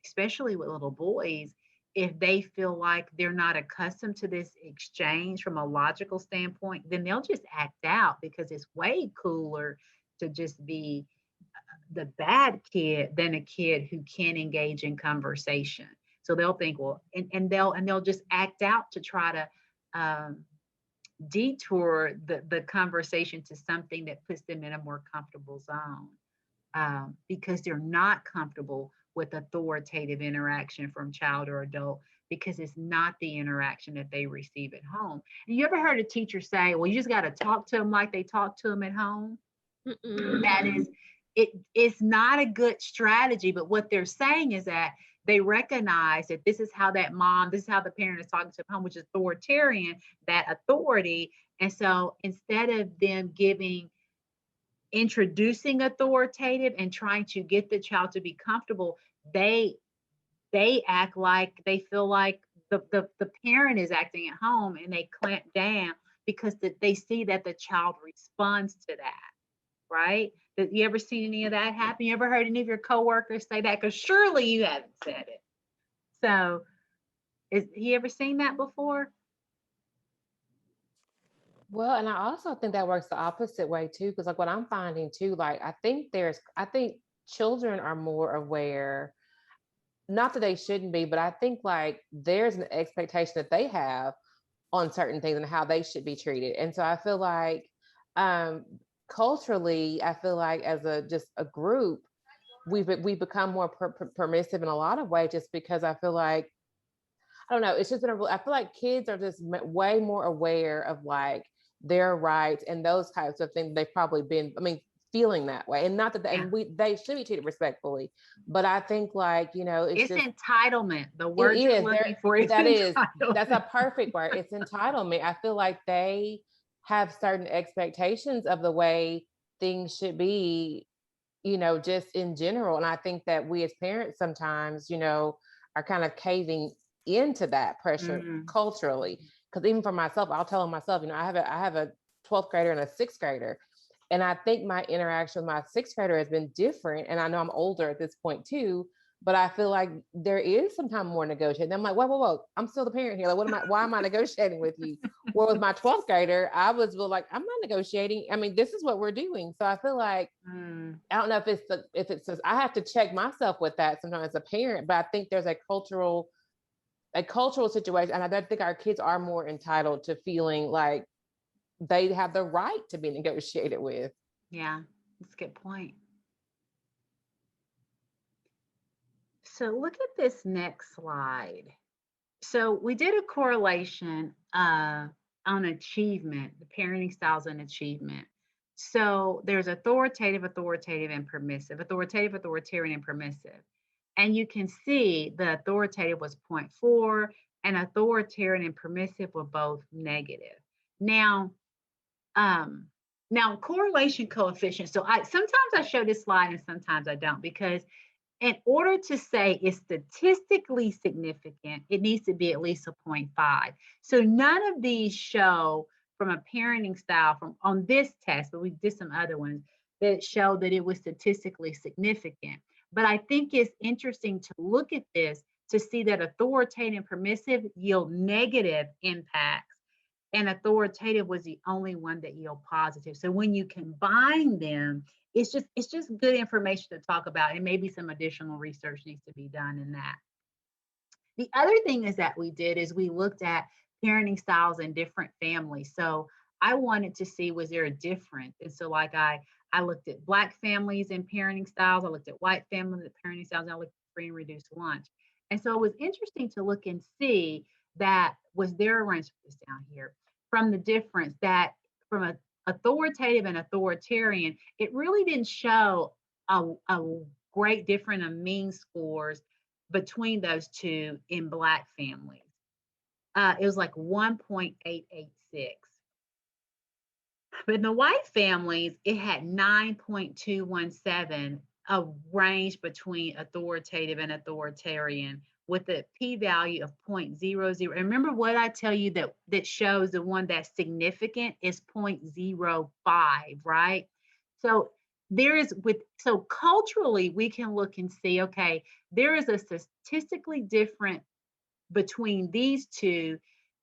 S1: especially with little boys, if they feel like they're not accustomed to this exchange from a logical standpoint, then they'll just act out because it's way cooler to just be the bad kid than a kid who can engage in conversation. So they'll think, well, and they'll just act out to try to detour the conversation to something that puts them in a more comfortable zone because they're not comfortable with authoritative interaction from child or adult because it's not the interaction that they receive at home. And you ever heard a teacher say, well, you just got to talk to them like they talk to them at home? That is, it's not a good strategy, but what they're saying is that they recognize that this is how this is how the parent is talking to home, which is authoritarian, that authority. And so instead of them introducing authoritative and trying to get the child to be comfortable, they act like they feel like the parent is acting at home and they clamp down because they see that the child responds to that, right? You ever seen any of that happen? You ever heard any of your coworkers say that? Because surely you haven't said it. So has he ever seen that before?
S4: Well, and I also think that works the opposite way too, because like what I'm finding too, like I think children are more aware, not that they shouldn't be, but I think like there's an expectation that they have on certain things and how they should be treated. And so I feel like culturally, I feel like as just a group, we've become more permissive in a lot of ways, just because I feel like, I don't know, it's just I feel like kids are just way more aware of like their rights and those types of things. They've probably been, feeling that way, and not that they should be treated respectfully, but I think like, it's just
S1: entitlement. The word you're looking for is
S4: that's a perfect word. It's entitlement. I feel like they have certain expectations of the way things should be, just in general. And I think that we as parents sometimes, are kind of caving into that pressure culturally. Because even for myself, I'll tell myself, I have a 12th grader and a 6th grader. And I think my interaction with my 6th grader has been different. And I know I'm older at this point too, but I feel like there is sometimes more negotiating. I'm like, whoa, I'm still the parent here. Like, why am I negotiating with you? Where with my 12th grader, I was like, I'm not negotiating. This is what we're doing. So I feel like, I don't know if it's I have to check myself with that sometimes as a parent, but I think there's a cultural situation. And I think our kids are more entitled to feeling like they have the right to be negotiated with.
S1: Yeah, that's a good point. So look at this next slide. So we did a correlation on achievement, the parenting styles and achievement. So there's authoritative, and permissive, authoritarian, and permissive. And you can see the authoritative was 0.4 and authoritarian and permissive were both negative. Now correlation coefficient. So sometimes I show this slide and sometimes I don't, because in order to say it's statistically significant, it needs to be at least a 0.5. So none of these show from a parenting style on this test, but we did some other ones, that showed that it was statistically significant. But I think it's interesting to look at this to see that authoritative and permissive yield negative impacts, and authoritative was the only one that yield positive. So when you combine them, it's just good information to talk about, and maybe some additional research needs to be done in that. The other thing is that we did is we looked at parenting styles in different families. So I wanted to see, was there a difference? And so like I looked at Black families and parenting styles, I looked at white families and parenting styles, and I looked at free and reduced lunch. And so it was interesting to look and see that was there a range this down here from the difference that from a authoritative and authoritarian, it really didn't show a great difference in mean scores between those two in Black families. It was like 1.886. But in the white families, it had 9.217, a range between authoritative and authoritarian with a p-value of 0.00. And remember what I tell you that shows the one that's significant is 0.05, right? So so culturally we can look and see, okay, there is a statistically different between these two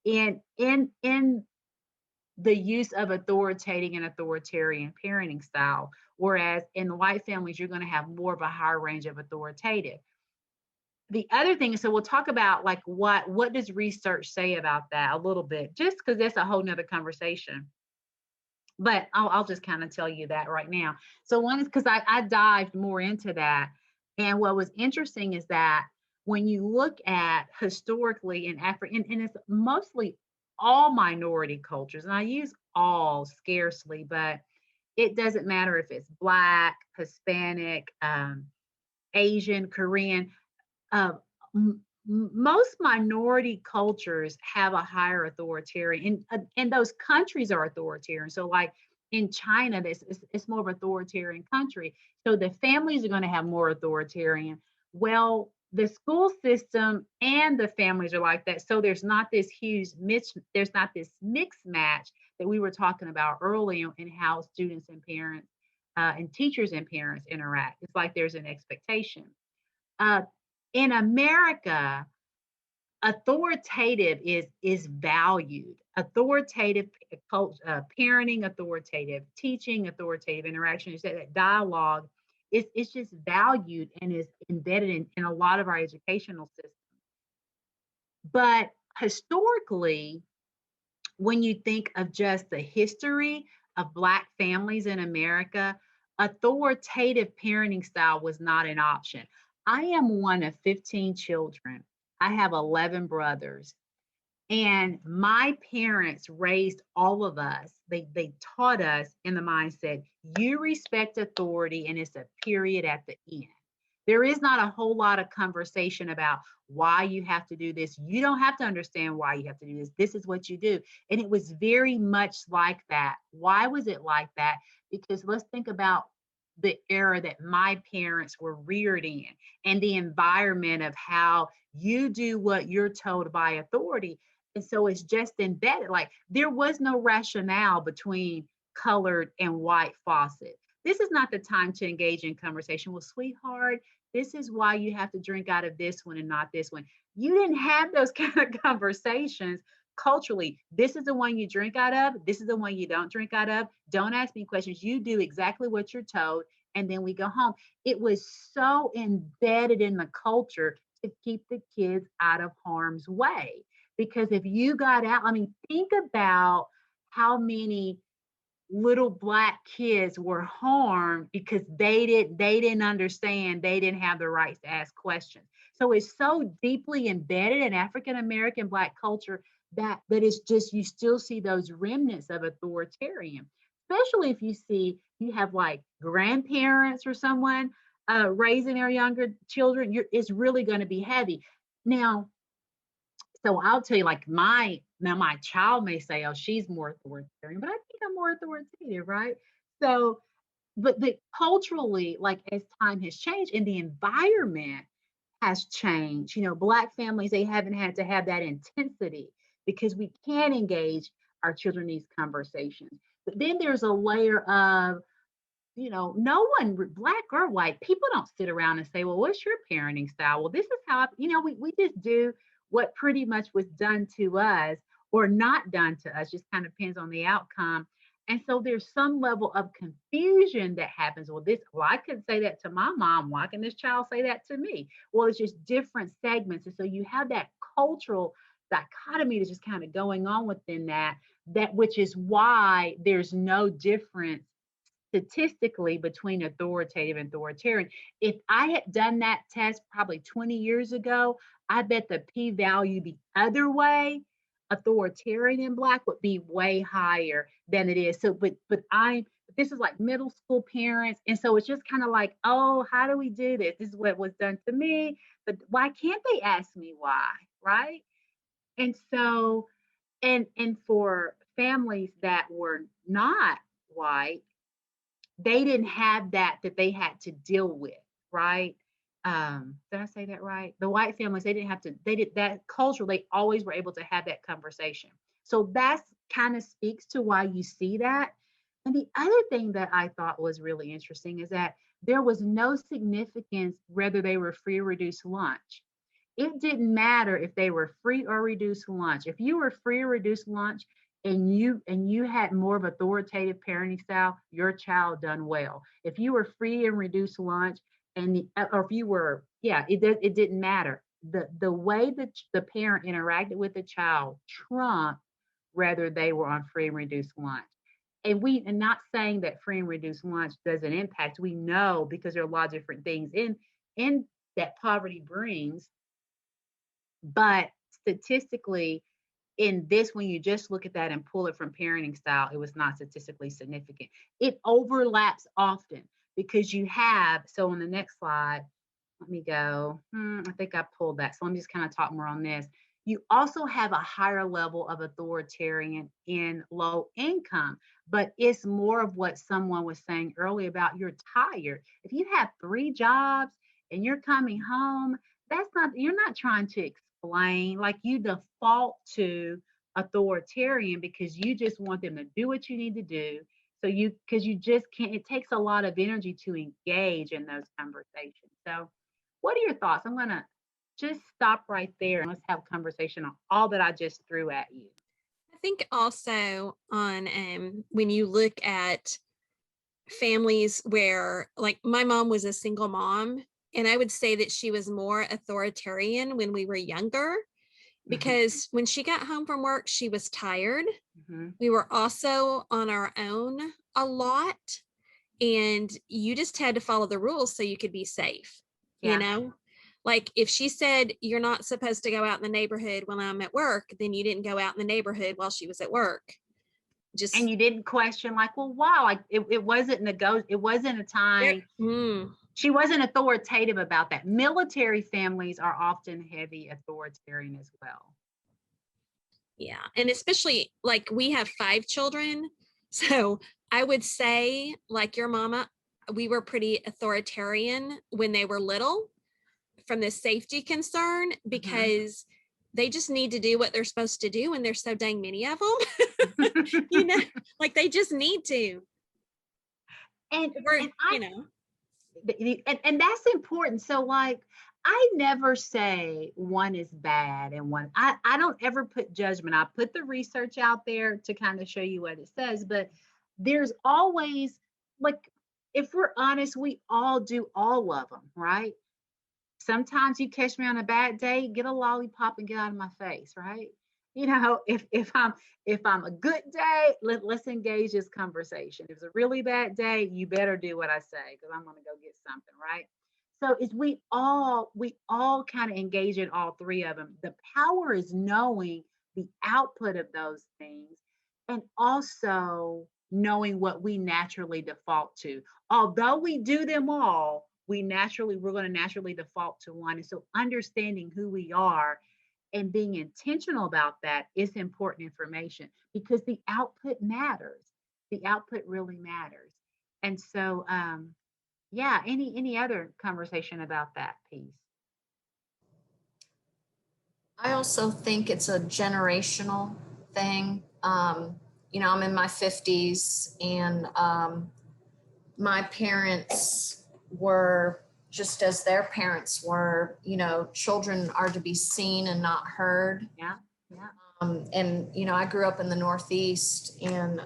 S1: in the use of authoritative and authoritarian parenting style. Whereas in the white families, you're going to have more of a higher range of authoritative. The other thing is, so we'll talk about like what does research say about that a little bit, just because that's a whole nother conversation. But I'll just kind of tell you that right now. So one is because I dived more into that. And what was interesting is that when you look at historically in Africa, and it's mostly all minority cultures, and I use all scarcely, but it doesn't matter if it's Black, Hispanic, Asian, Korean. Most minority cultures have a higher authoritarian, and those countries are authoritarian. So, like in China, it's more of an authoritarian country. So the families are going to have more authoritarian. Well, the school system and the families are like that. So there's not this there's not this mixed match that we were talking about earlier in how students and parents and teachers and parents interact. It's like there's an expectation. In America, authoritative is valued. Authoritative parenting, authoritative teaching, authoritative interaction. You said that dialogue it's just valued and is embedded in a lot of our educational systems. But historically, when you think of just the history of Black families in America, authoritative parenting style was not an option. I am one of 15 children. I have 11 brothers. And my parents raised all of us. They taught us in the mindset, you respect authority and it's a period at the end. There is not a whole lot of conversation about why you have to do this. You don't have to understand why you have to do this. This is what you do. And it was very much like that. Why was it like that? Because let's think about the era that my parents were reared in and the environment of how you do what you're told by authority. And so it's just embedded. Like there was no rationale between colored and white faucet. This is not the time to engage in conversation. Well, sweetheart, this is why you have to drink out of this one and not this one. You didn't have those kind of conversations culturally. This is the one you drink out of. This is the one you don't drink out of. Don't ask me questions. You do exactly what you're told. And then we go home. It was so embedded in the culture to keep the kids out of harm's way. Because if you got out, I mean, think about how many little Black kids were harmed because they didn't understand, they didn't have the rights to ask questions. So it's so deeply embedded in African American Black culture that it's just, you still see those remnants of authoritarian, especially if you have like grandparents or someone raising their younger children, it's really going to be heavy. Now, so I'll tell you, like my child may say, oh, she's more authoritarian, but I think I'm more authoritative, right? So, but culturally, like as time has changed and the environment has changed, Black families, they haven't had to have that intensity because we can engage our children in these conversations. But then there's a layer of no one, black or white, people don't sit around and say, well, what's your parenting style? Well, this is how, we just do what pretty much was done to us or not done to us, just kind of depends on the outcome. And so there's some level of confusion that happens. Well, I could say that to my mom. Why can this child say that to me? Well, it's just different segments. And so you have that cultural dichotomy that's just kind of going on within that which is why there's no difference statistically between authoritative and authoritarian. If I had done that test probably 20 years ago, I bet the p-value the other way, authoritarian and black, would be way higher than it is. So, but this is like middle school parents. And so it's just kind of like, oh, how do we do this? This is what was done to me, but why can't they ask me why? Right. And so, and for families that were not white, they didn't have that they had to deal with, right? Did I say that right? The white families, they did that culture, they always were able to have that conversation. So that's kind of speaks to why you see that. And the other thing that I thought was really interesting is that there was no significance whether they were free or reduced lunch. It didn't matter if they were free or reduced lunch. If you were free or reduced lunch, and you had more of authoritative parenting style, your child done well. If you were free and reduced lunch, or if you were, it didn't matter. The way that the parent interacted with the child trumped whether they were on free and reduced lunch. And not saying that free and reduced lunch doesn't impact. We know because there are a lot of different things in that poverty brings, but statistically, in this, when you just look at that and pull it from parenting style, it was not statistically significant. It overlaps often because so on the next slide, let me go. I think I pulled that. So let me just kind of talk more on this. You also have a higher level of authoritarian in low income, but it's more of what someone was saying earlier about you're tired. If you have 3 jobs and you're coming home, you're not trying to explain, like you default to authoritarian because you just want them to do what you need to do. So because you just can't, it takes a lot of energy to engage in those conversations. So what are your thoughts? I'm going to just stop right there and let's have a conversation on all that I just threw at you.
S12: I think also on when you look at families where, like, my mom was a single mom, and I would say that she was more authoritarian when we were younger, because when she got home from work, she was tired. We were also on our own a lot, and you just had to follow the rules so you could be safe. Like if she said, you're not supposed to go out in the neighborhood when I'm at work, then you didn't go out in the neighborhood while she was at work. And
S1: you didn't question like, well, wow, like it wasn't it wasn't a time. She wasn't authoritative about that. Military families are often heavy authoritarian as well.
S12: Yeah. And especially like we have 5 children. So I would say, like your mama, we were pretty authoritarian when they were little from the safety concern, because they just need to do what they're supposed to do. And there's so dang many of them, like they just need to. And
S1: that's important. So like, I never say one is bad and one, I don't ever put judgment. I put the research out there to kind of show you what it says, but there's always, like, if we're honest, we all do all of them, right? Sometimes you catch me on a bad day, get a lollipop and get out of my face, right? If I'm a good day, let's engage this conversation. If it's a really bad day, you better do what I say because I'm going to go get something, right? So we all kind of engage in all 3 of them. The power is knowing the output of those things and also knowing what we naturally default to. Although we do them all, we're going to naturally default to one. And so understanding who we are and being intentional about that is important information because the output matters. The output really matters. And so, any other conversation about that piece?
S6: I also think it's a generational thing. I'm in my 50s, and
S14: my parents were just as their parents were, children are to be seen and not heard.
S1: Yeah. Yeah.
S14: And, I grew up in the Northeast and,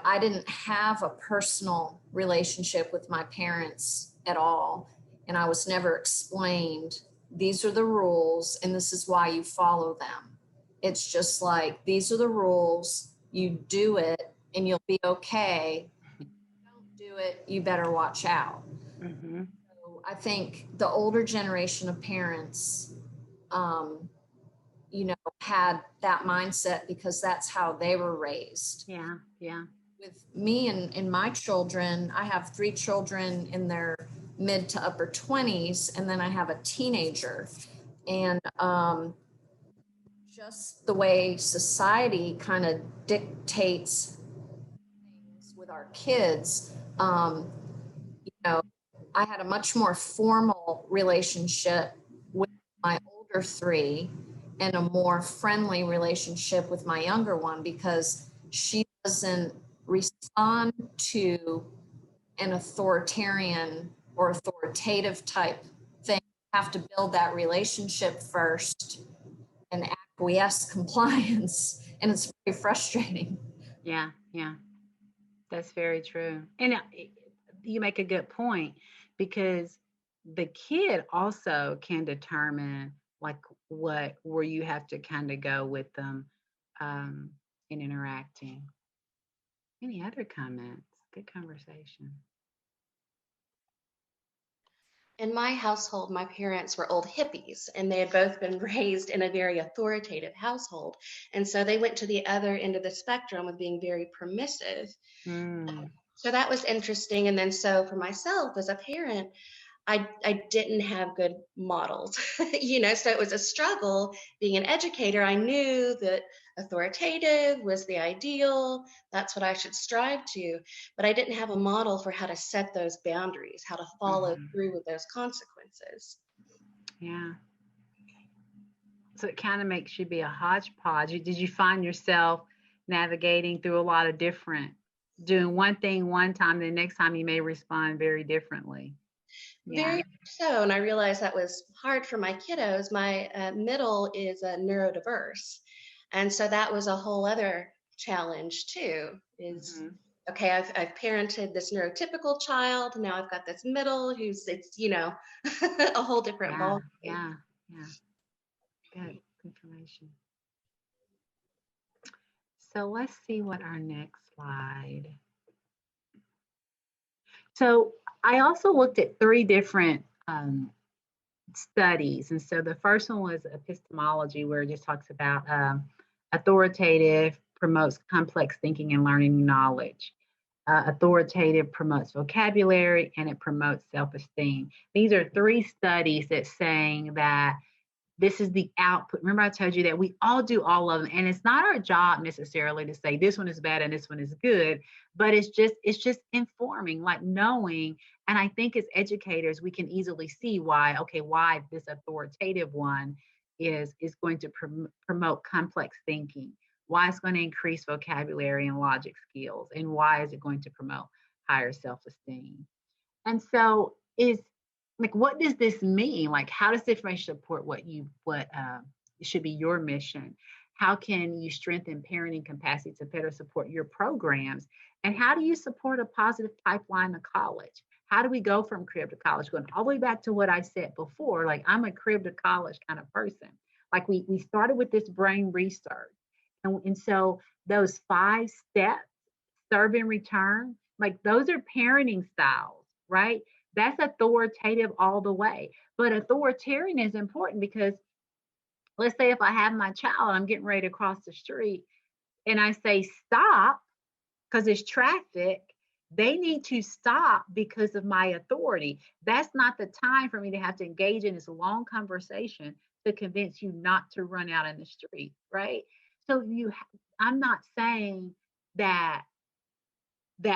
S14: I didn't have a personal relationship with my parents at all. And I was never explained, these are the rules and this is why you follow them. It's just like, these are the rules, you do it and you'll be okay. If you don't do it, you better watch out.
S1: Mm-hmm.
S14: So I think the older generation of parents, had that mindset because that's how they were raised.
S1: Yeah. Yeah.
S14: With me and my children, I have 3 children in their mid to upper 20s, and then I have a teenager. And just the way society kind of dictates things with our kids, I had a much more formal relationship with my older 3 and a more friendly relationship with my younger one because she doesn't respond to an authoritarian or authoritative type thing. You have to build that relationship first and acquiesce compliance. And it's very frustrating.
S1: Yeah. Yeah. That's very true. And you make a good point because the kid also can determine like where you have to kind of go with them in interacting. Any other comments? Good conversation.
S2: In my household, my parents were old hippies and they had both been raised in a very authoritative household. And so they went to the other end of the spectrum of being very permissive. So that was interesting. And then so for myself as a parent, I didn't have good models, so it was a struggle being an educator. I knew that authoritative was the ideal. That's what I should strive to, but I didn't have a model for how to set those boundaries, how to follow through with those consequences.
S1: Yeah. So it kind of makes you be a hodgepodge. Did you find yourself navigating through a lot of doing one thing one time, the next time you may respond very differently? Yeah.
S2: Very much so. And I realized that was hard for my kiddos. My middle is neurodiverse. And so that was a whole other challenge too, is okay, I've parented this neurotypical child. Now I've got this middle who's, it's, a whole different ball.
S1: Yeah. Yeah. Good information. So let's see what our next slide. So I also looked at 3 different studies. And so the first one was epistemology, where it just talks about authoritative promotes complex thinking and learning knowledge. Authoritative promotes vocabulary and it promotes self-esteem. These are 3 studies that's saying that this is the output. Remember I told you that we all do all of them, and it's not our job necessarily to say this one is bad and this one is good, but it's just informing, like knowing. And I think as educators, we can easily see why this authoritative one is going to promote complex thinking, why it's going to increase vocabulary and logic skills, and why is it going to promote higher self-esteem. And so what does this mean? Like, how does this information support what should be your mission? How can you strengthen parenting capacity to better support your programs? And how do you support a positive pipeline to college? How do we go from crib to college? Going all the way back to what I said before, like I'm a crib to college kind of person. Like we started with this brain research. And so those 5 steps, serve and return, like those are parenting styles, right? That's authoritative all the way. But authoritarian is important because let's say if I have my child, I'm getting ready to cross the street and I say stop because it's traffic, they need to stop because of my authority. That's not the time for me to have to engage in this long conversation to convince you not to run out in the street, right? So I'm not saying that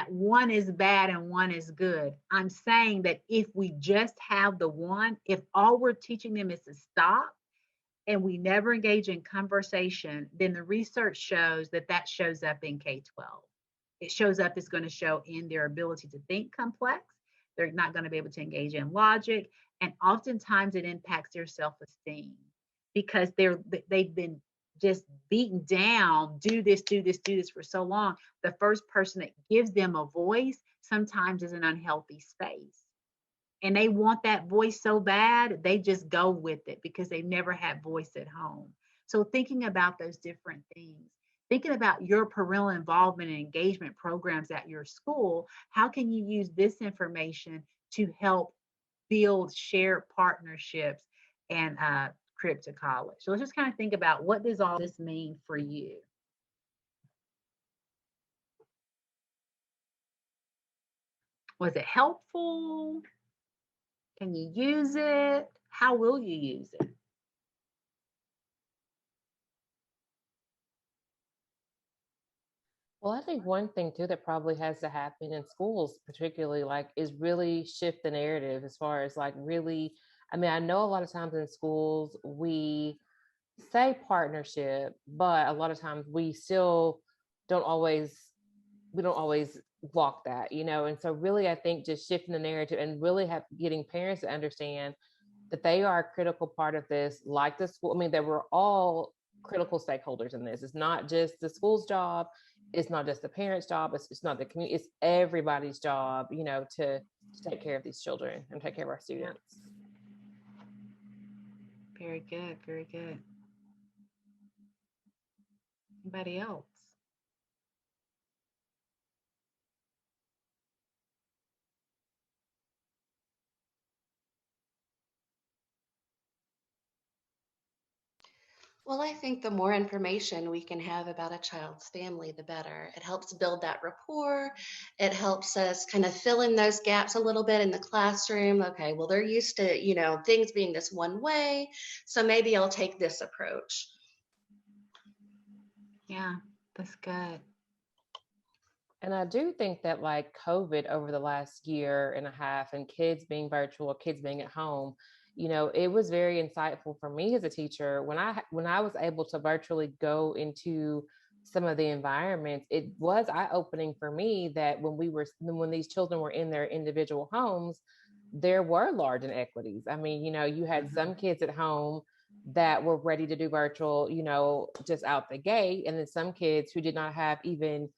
S1: one is bad and one is good. I'm saying that if we just have the one, if all we're teaching them is to stop and we never engage in conversation, then the research shows that shows up in K-12. it shows up, it's going to show in their ability to think complex. They're not going to be able to engage in logic. And oftentimes it impacts their self-esteem because they've been just beaten down, do this, do this, do this for so long. The first person that gives them a voice sometimes is an unhealthy space. And they want that voice so bad, they just go with it because they never had voice at home. So thinking about those different things, thinking about your parental involvement and engagement programs at your school, how can you use this information to help build shared partnerships and trip to college? So let's just kind of think about, what does all this mean for you? Was it helpful? Can you use it? How will you use it?
S4: Well, I think one thing too that probably has to happen in schools, particularly, like, is really shift the narrative as far as like really, I mean, I know a lot of times in schools we say partnership, but a lot of times we still don't always, we don't always walk that, you know? And so really, I think just shifting the narrative and really getting parents to understand that they are a critical part of this, like the school. I mean, that we're all critical stakeholders in this. It's not just the school's job. It's not just the parents' job. It's not the community. It's everybody's job, you know, to take care of these children and take care of our students.
S1: Very good. Very good. Anybody else?
S2: Well, I think the more information we can have about a child's family, the better. It helps build that rapport. It helps us kind of fill in those gaps a little bit in the classroom. Okay, well, they're used to, things being this one way. So maybe I'll take this approach.
S1: Yeah, that's good.
S4: And I do think that, like, COVID over the last year and a half and kids being virtual, kids being at home, you know, it was very insightful for me as a teacher when I was able to virtually go into some of the environments. It was eye-opening for me that when these children were in their individual homes, there were large inequities. I mean, you know, you had some kids at home that were ready to do virtual, you know, just out the gate, and then some kids who did not have even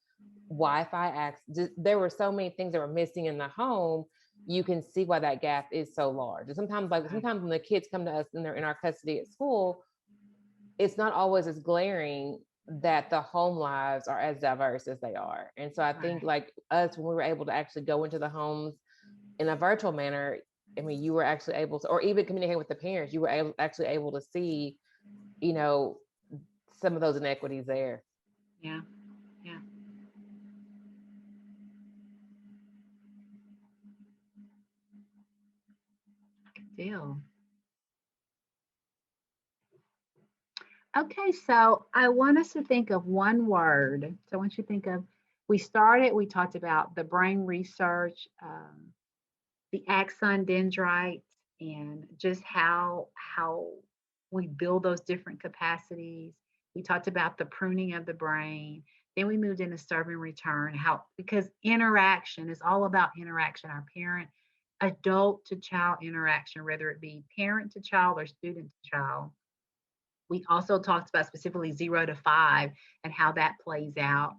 S4: Wi-Fi access. There were so many things that were missing in the home. You can see why that gap is so large. And sometimes when the kids come to us and they're in our custody at school, it's not always as glaring that the home lives are as diverse as they are. And so I think, like us, when we were able to actually go into the homes in a virtual manner, I mean, you were actually able to, or even communicate with the parents, you were actually able to see, you know, some of those inequities there.
S1: Yeah. Yeah. Good deal. Okay, so I want us to think of one word. So I want you to think of, we talked about the brain research, the axon dendrites, and just how we build those different capacities. We talked about the pruning of the brain. Then we moved into serve and return, because interaction is all about interaction, our parent, adult to child interaction, whether it be parent to child or student to child. We also talked about specifically 0 to 5 and how that plays out.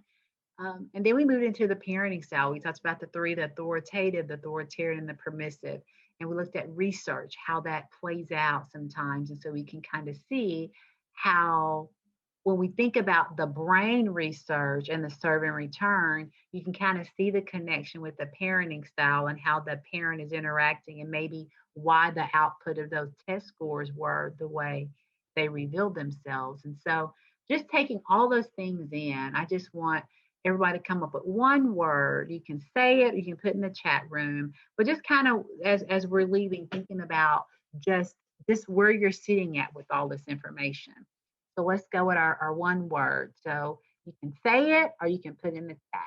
S1: And then we moved into the parenting style. We talked about the three: the authoritative, the authoritarian, and the permissive. And we looked at research, how that plays out sometimes. And so we can kind of see how, when we think about the brain research and the serve and return, you can kind of see the connection with the parenting style and how the parent is interacting, and maybe why the output of those test scores were the way they revealed themselves. And so just taking all those things in, I just want everybody to come up with one word. You can say it, you can put in the chat room, but just kind of as we're leaving, thinking about just where you're sitting at with all this information. So let's go with our one word. So you can say it or you can put in the chat.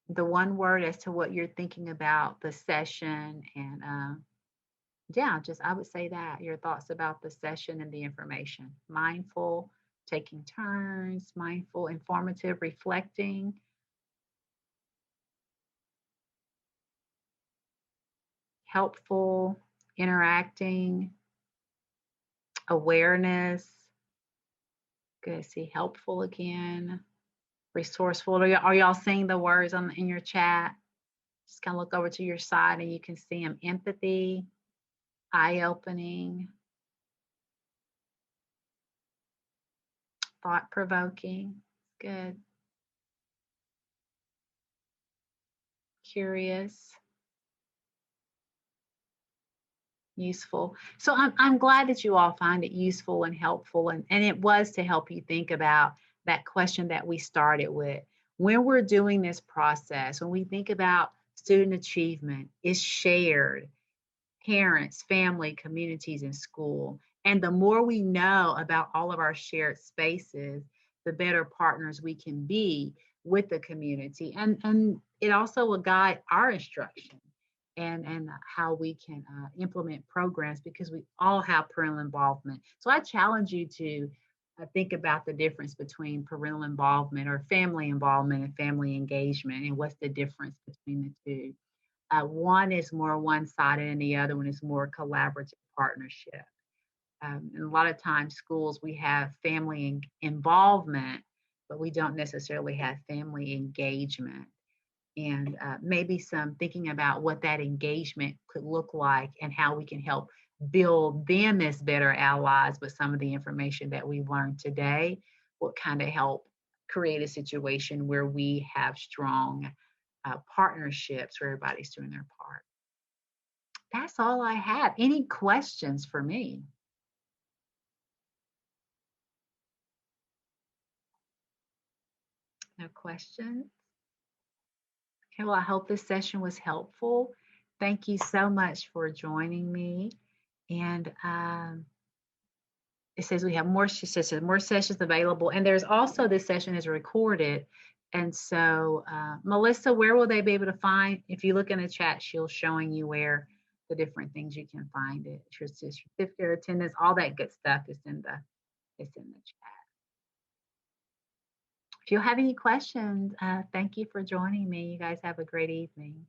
S1: The one word as to what you're thinking about the session, and I would say that your thoughts about the session and the information. Mindful, taking turns, mindful, informative, reflecting. Helpful, interacting, awareness. Good. See, helpful again. Resourceful. Are y'all seeing the words in your chat? Just kind of look over to your side and you can see them. Empathy, eye-opening, thought-provoking. Good. Curious. Useful. So I'm glad that you all find it useful and helpful. And it was to help you think about that question that we started with. When we're doing this process, when we think about student achievement, is shared, parents, family, communities, and school. And the more we know about all of our shared spaces, the better partners we can be with the community. And it also will guide our instruction and how we can implement programs, because we all have parental involvement. So I challenge you to think about the difference between parental involvement or family involvement and family engagement, and what's the difference between the two. One is more one-sided and the other one is more collaborative partnership. And a lot of times schools, we have family involvement, but we don't necessarily have family engagement. And maybe some thinking about what that engagement could look like and how we can help build them as better allies with some of the information that we've learned today will kind of help create a situation where we have strong partnerships where everybody's doing their part. That's all I have. Any questions for me? No questions? Okay, well, I hope this session was helpful. Thank you so much for joining me. And it says we have more sessions available. And there's also, this session is recorded. And so, Melissa, where will they be able to find? If you look in the chat, she'll showing you where the different things you can find it. Your certificate, attendance, all that good stuff is in the chat. If you have any questions, thank you for joining me. You guys have a great evening.